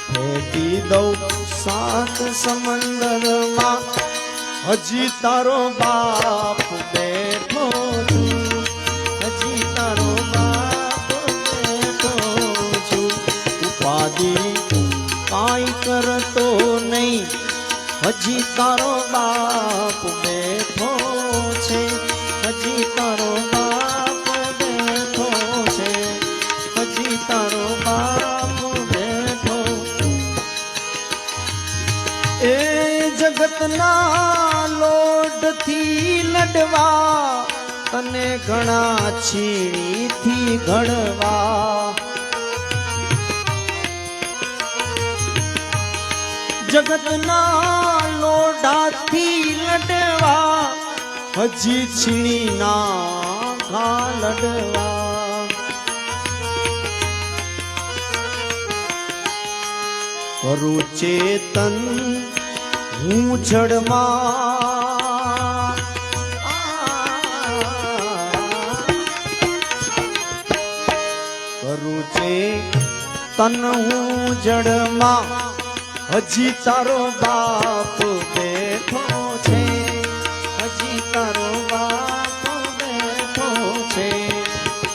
ફેંકી દઉં 7 સમંદરમાં, હજી તારો બાપ બેઠો છું, હજી તારો બાપ બેઠો છું. ઉપાધિ કાંઈ કરતો નહીં, હજી તારો બાપ બેઠો છે, હજી તારો બાપ બેઠો છે, હજી તારો બાપ બેઠો. એ જગતના લોડથી લડવા, તને ઘણા છીણીથી ઘડવા. જગતના લોડાથી લડવા, હજી છીણીના ઘા લડવા. કરું ચેતન હું જડમાં કરું ચેતન હું જડમાં હજી તારો બાપ બેઠો છે હજી તારો બાપ બેઠો છે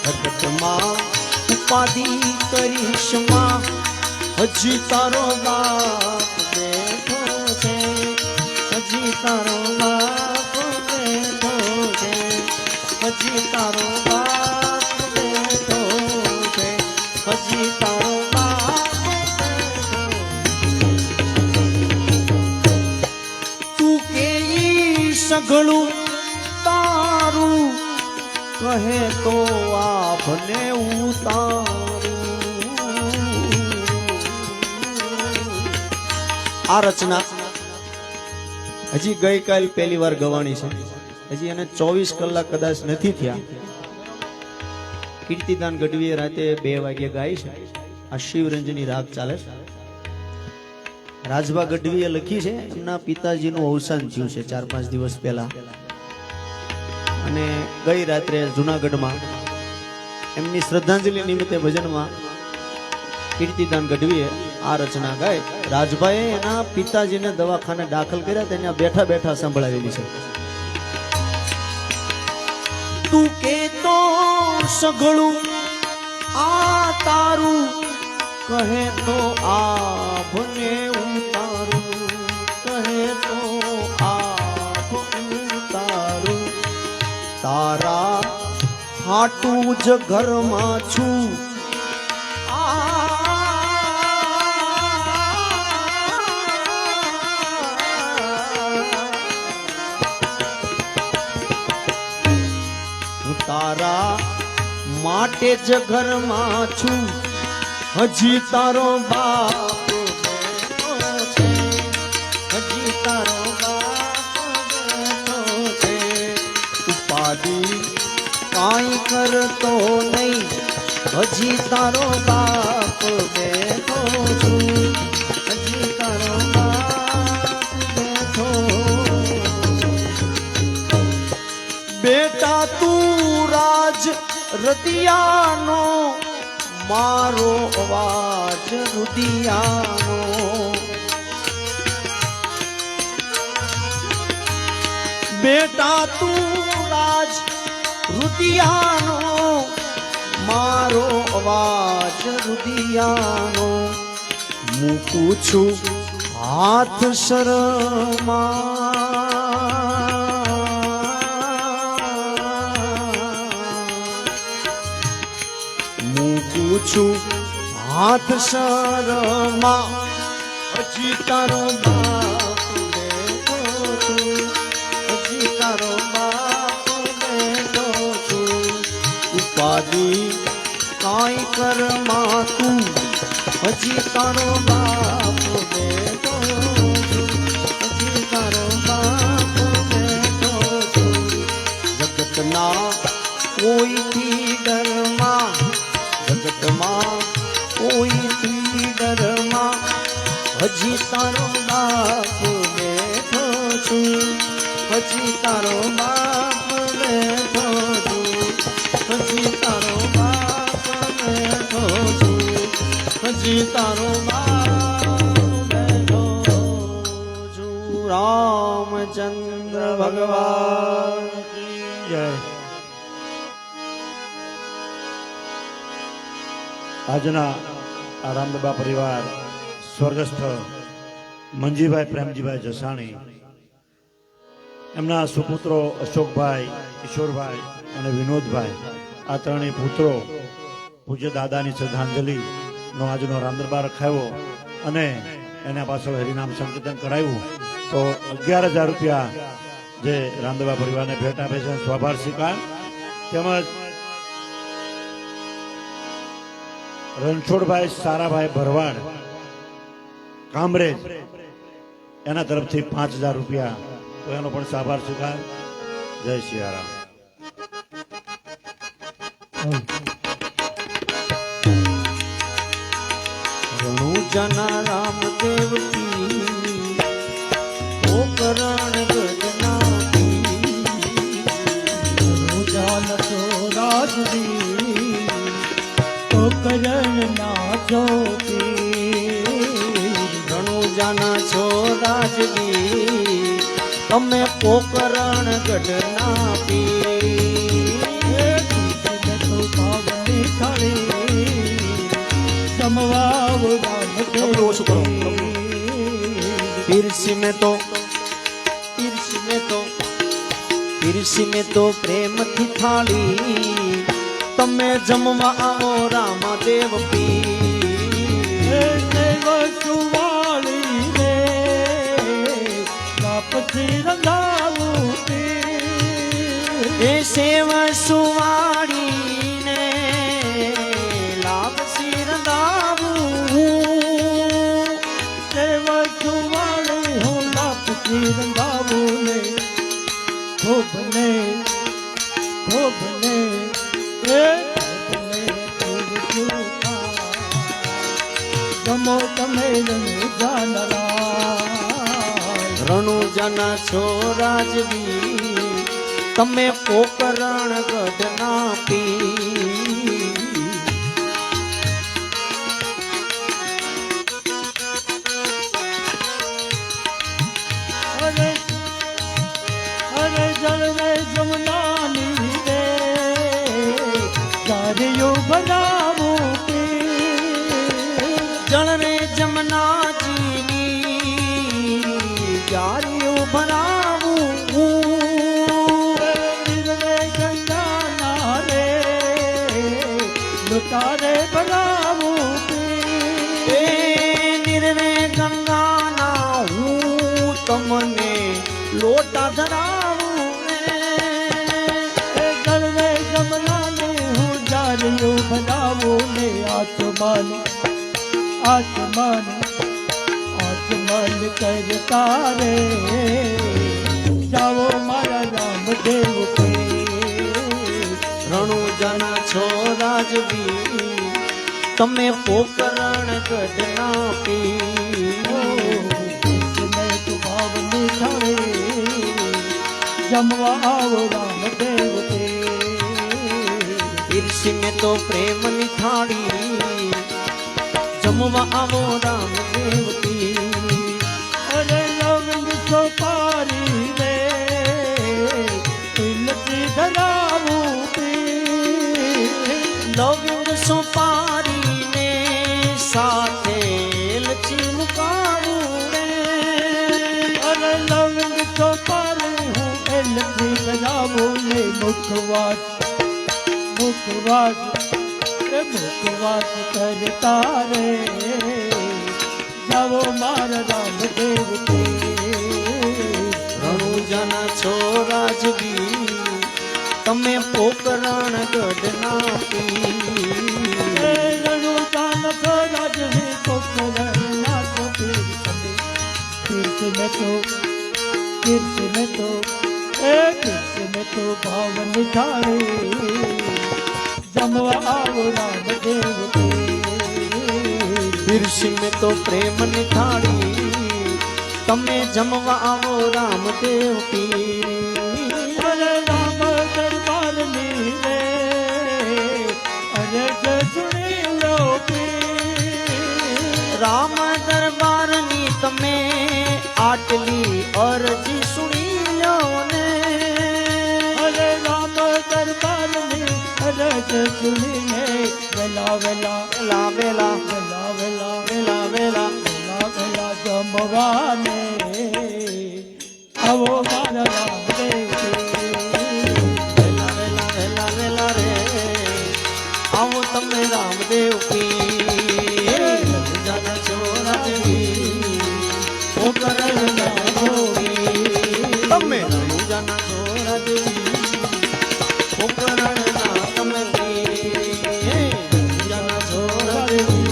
જગતમાં ઉપાધિ કરીશમાં હજી તારો બાપ બેઠો છે હજી તારો બાપ બેઠો છે હજી તારો બાપ બેઠો છે હજી તારો બાપ બેઠો તું કે ઈ સઘળું તારું કહે તો આપને ઉતારું આ રચના હજી ગઈકાલ પહેલી વાર ગવાણી છે હજી એને 24 કલાક કદાચ નથી થયા કીર્તિદાન ગઢવીએ રાતે 2 વાગ્યે ગાઈ છે આ શિવરંજની રાગ ચાલે છે રાજભા ગઢવીએ લખી છે એમના પિતાજીનું અવસાન થયું છે 4-5 દિવસ પહેલા અને ગઈ રાત્રે જુનાગઢમાં એમની શ્રદ્ધાંજલિ નિમિત્તે ભજનમાં કીર્તિદાન ગઢવીએ આ રચના ગાય રાજભાઈએ એના પિતાજીને દવાખાને દાખલ કર્યા તેને બેઠા બેઠા સંભળાવેલી છે તું કે તો સઘળું આ તારું કહે તો આભને ઉતારું કહે તો આભ ઉતારું તારા હાટું જ ઘરમાં છું તારા માટે જ ઘરમાં છું હજી તારો બાપ બેઠો છે હજી તારો બાપ બેઠો છે ઉપાધિ કાંઈ કરતો નહીં હજી તારો બાપ બેઠો છું હજી તારો બાપ બેઠો બેટા તું રાજ રતિયાનો મારો અવાજ રુદિયાનો બેટા તું રાજ રુદિયાનો મારો અવાજ રુદિયાનો મૂકું છું હાથ શરમા છું હાથ શરમાં હજી તારો બાપ બેઠો છું હજી તારો બાપ બેઠો છું ઉપાધિ કાંઈ કરમાં તું હજી તારો બાપ બેઠો છું હજી તારો બાપ બેઠો છું જગતના કોઈથી ડરમાં જગતમાં કોઈથી ડરમાં હજી તારો બાપ બેઠો છું હજી તારો બાપ બેઠો છું હજી તારો બાપ બેઠો છું હજી તારો બાપ બેઠો છું રામચંદ્ર ભગવાન કી જય આજના આ રામદબા પરિવાર સ્વર્ગસ્થ મંજીભાઈ પ્રેમજીભાઈ જસાણી એમના સુપુત્રો અશોકભાઈ કિશોરભાઈ અને વિનોદભાઈ આ ત્રણેય પુત્રો પૂજ્ય દાદાની શ્રદ્ધાંજલિનો આજનો રામદરબાર રખાયો અને એના પાછળ હરિનામ સંકીર્તન કરાવ્યું તો 11,000 રૂપિયા જે રામદરબાર પરિવારને ભેટ આપે છે સ્વાભાર સ્વીકાર તેમજ રણછોડભાઈ સારાભાઈ ભરવાડ કામરેજ એના તરફથી 5,000 રૂપિયા તો એનો પણ સાભાર સ્વીકાર જય સિયારામ રણુજાના રામદેવ પીર પોકરણ ગઢના જાન તો રાજવી તો કરણ ના જોતી રણુજાના છો રાજવી તમે પોકરણ ગઢના પીર તો ભાવની થાળી સમવાવ થોડું ઓછું કરો. પીરસી મેં તો પ્રેમથી થાળી તમે જમવા આવો રામદેવ પીર સુવાળી રે પછી રંગાવું એ સેવ સુવાડીને લાભ સિરંગાવું સેવા સુવાળી હું લાપસી રંગાવું ને ખૂબ ને ગમો તમે રણુજાના છો રાજવી તમે પોકરણ ગઢના પીર અરે જળ રે જમનાની રે ચારિયો બનાવું જળ રે જમનાજીની જારીઓ ભરાવું રે ગંગાના રે લુટારે બનાવું એ નિર્વે ગંગાના હું તમને લોટા ધરાવું જળ રે જમનાને હું જારિયો બનાવું ને આસમાન કરતા રે જાઓ મારા રામદેવ પે રણુજાના છો રાજવી તમે પોકરણ ગઢના પીર ભાવની થાળી જમવા આવો રામદેવ તે પીરસી મેં તો પ્રેમની થાળી જમવા આવો રામદેવ પીર અરે લવંગ સોપારી રે તિલકી ધરાવું લવિંગ સોપારીને સાથે લચી મુકાવું અરે લવંગ સોપારી હું એલથી ધરાવું ને મુખવાસ કરતા રે જાઓ મારા રામદેવ તે રણુજાના છો રાજવી તમે પોકરણ ગઢના પીર રણુદાન રાજવી પોકરણ ના તીર્થ में तो भावन थाळे जमवा आओ रामदेव के પીરસી મેં તો પ્રેમની થાળી તમે જમવા આવો રામદેવ પીર અરે રામ દરબાર ની રે અરે જુણી લો રામ દરબારની તમે આટલી અરજી સુણી લો ને અરે રામ દરબાર ની અરજ સુણીને વેલા વેલા વેલા વેલા વેલા વેલા વેલા વેલા વેલા વેલા જમવાને આવો મારા રામદેવ વેલા વેલા વેલા વેલા રે આવો તમે રામદેવ પીર જાના ચોરા દેવી પોકરણ ના હોવી તમે જાના ચોરા દેવી પોકરણ ના તમે પીર જાના ચોરા દેવી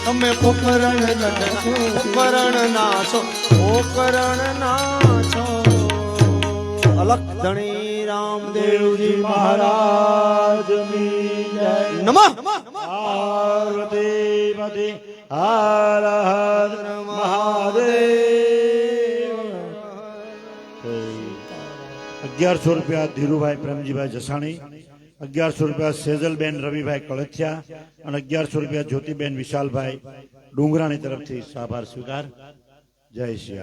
તમે પોકરણ ના છો પોકરણ ના છો અલખ ધણી રામદેવજી મહારાજ મી જય નમઃ પાર્વતી પતિ હર હર મહાદેવ 1100 રૂપિયા ધીરુભાઈ પ્રેમજીભાઈ જસાણી, 1100 રૂપિયા સેજલબેન રવિભાઈ કળથિયા અને 1100 રૂપિયા જ્યોતિબેન વિશાલભાઈ ડુંગરાણી તરફથી આભાર સ્વીકાર. જય શ્રી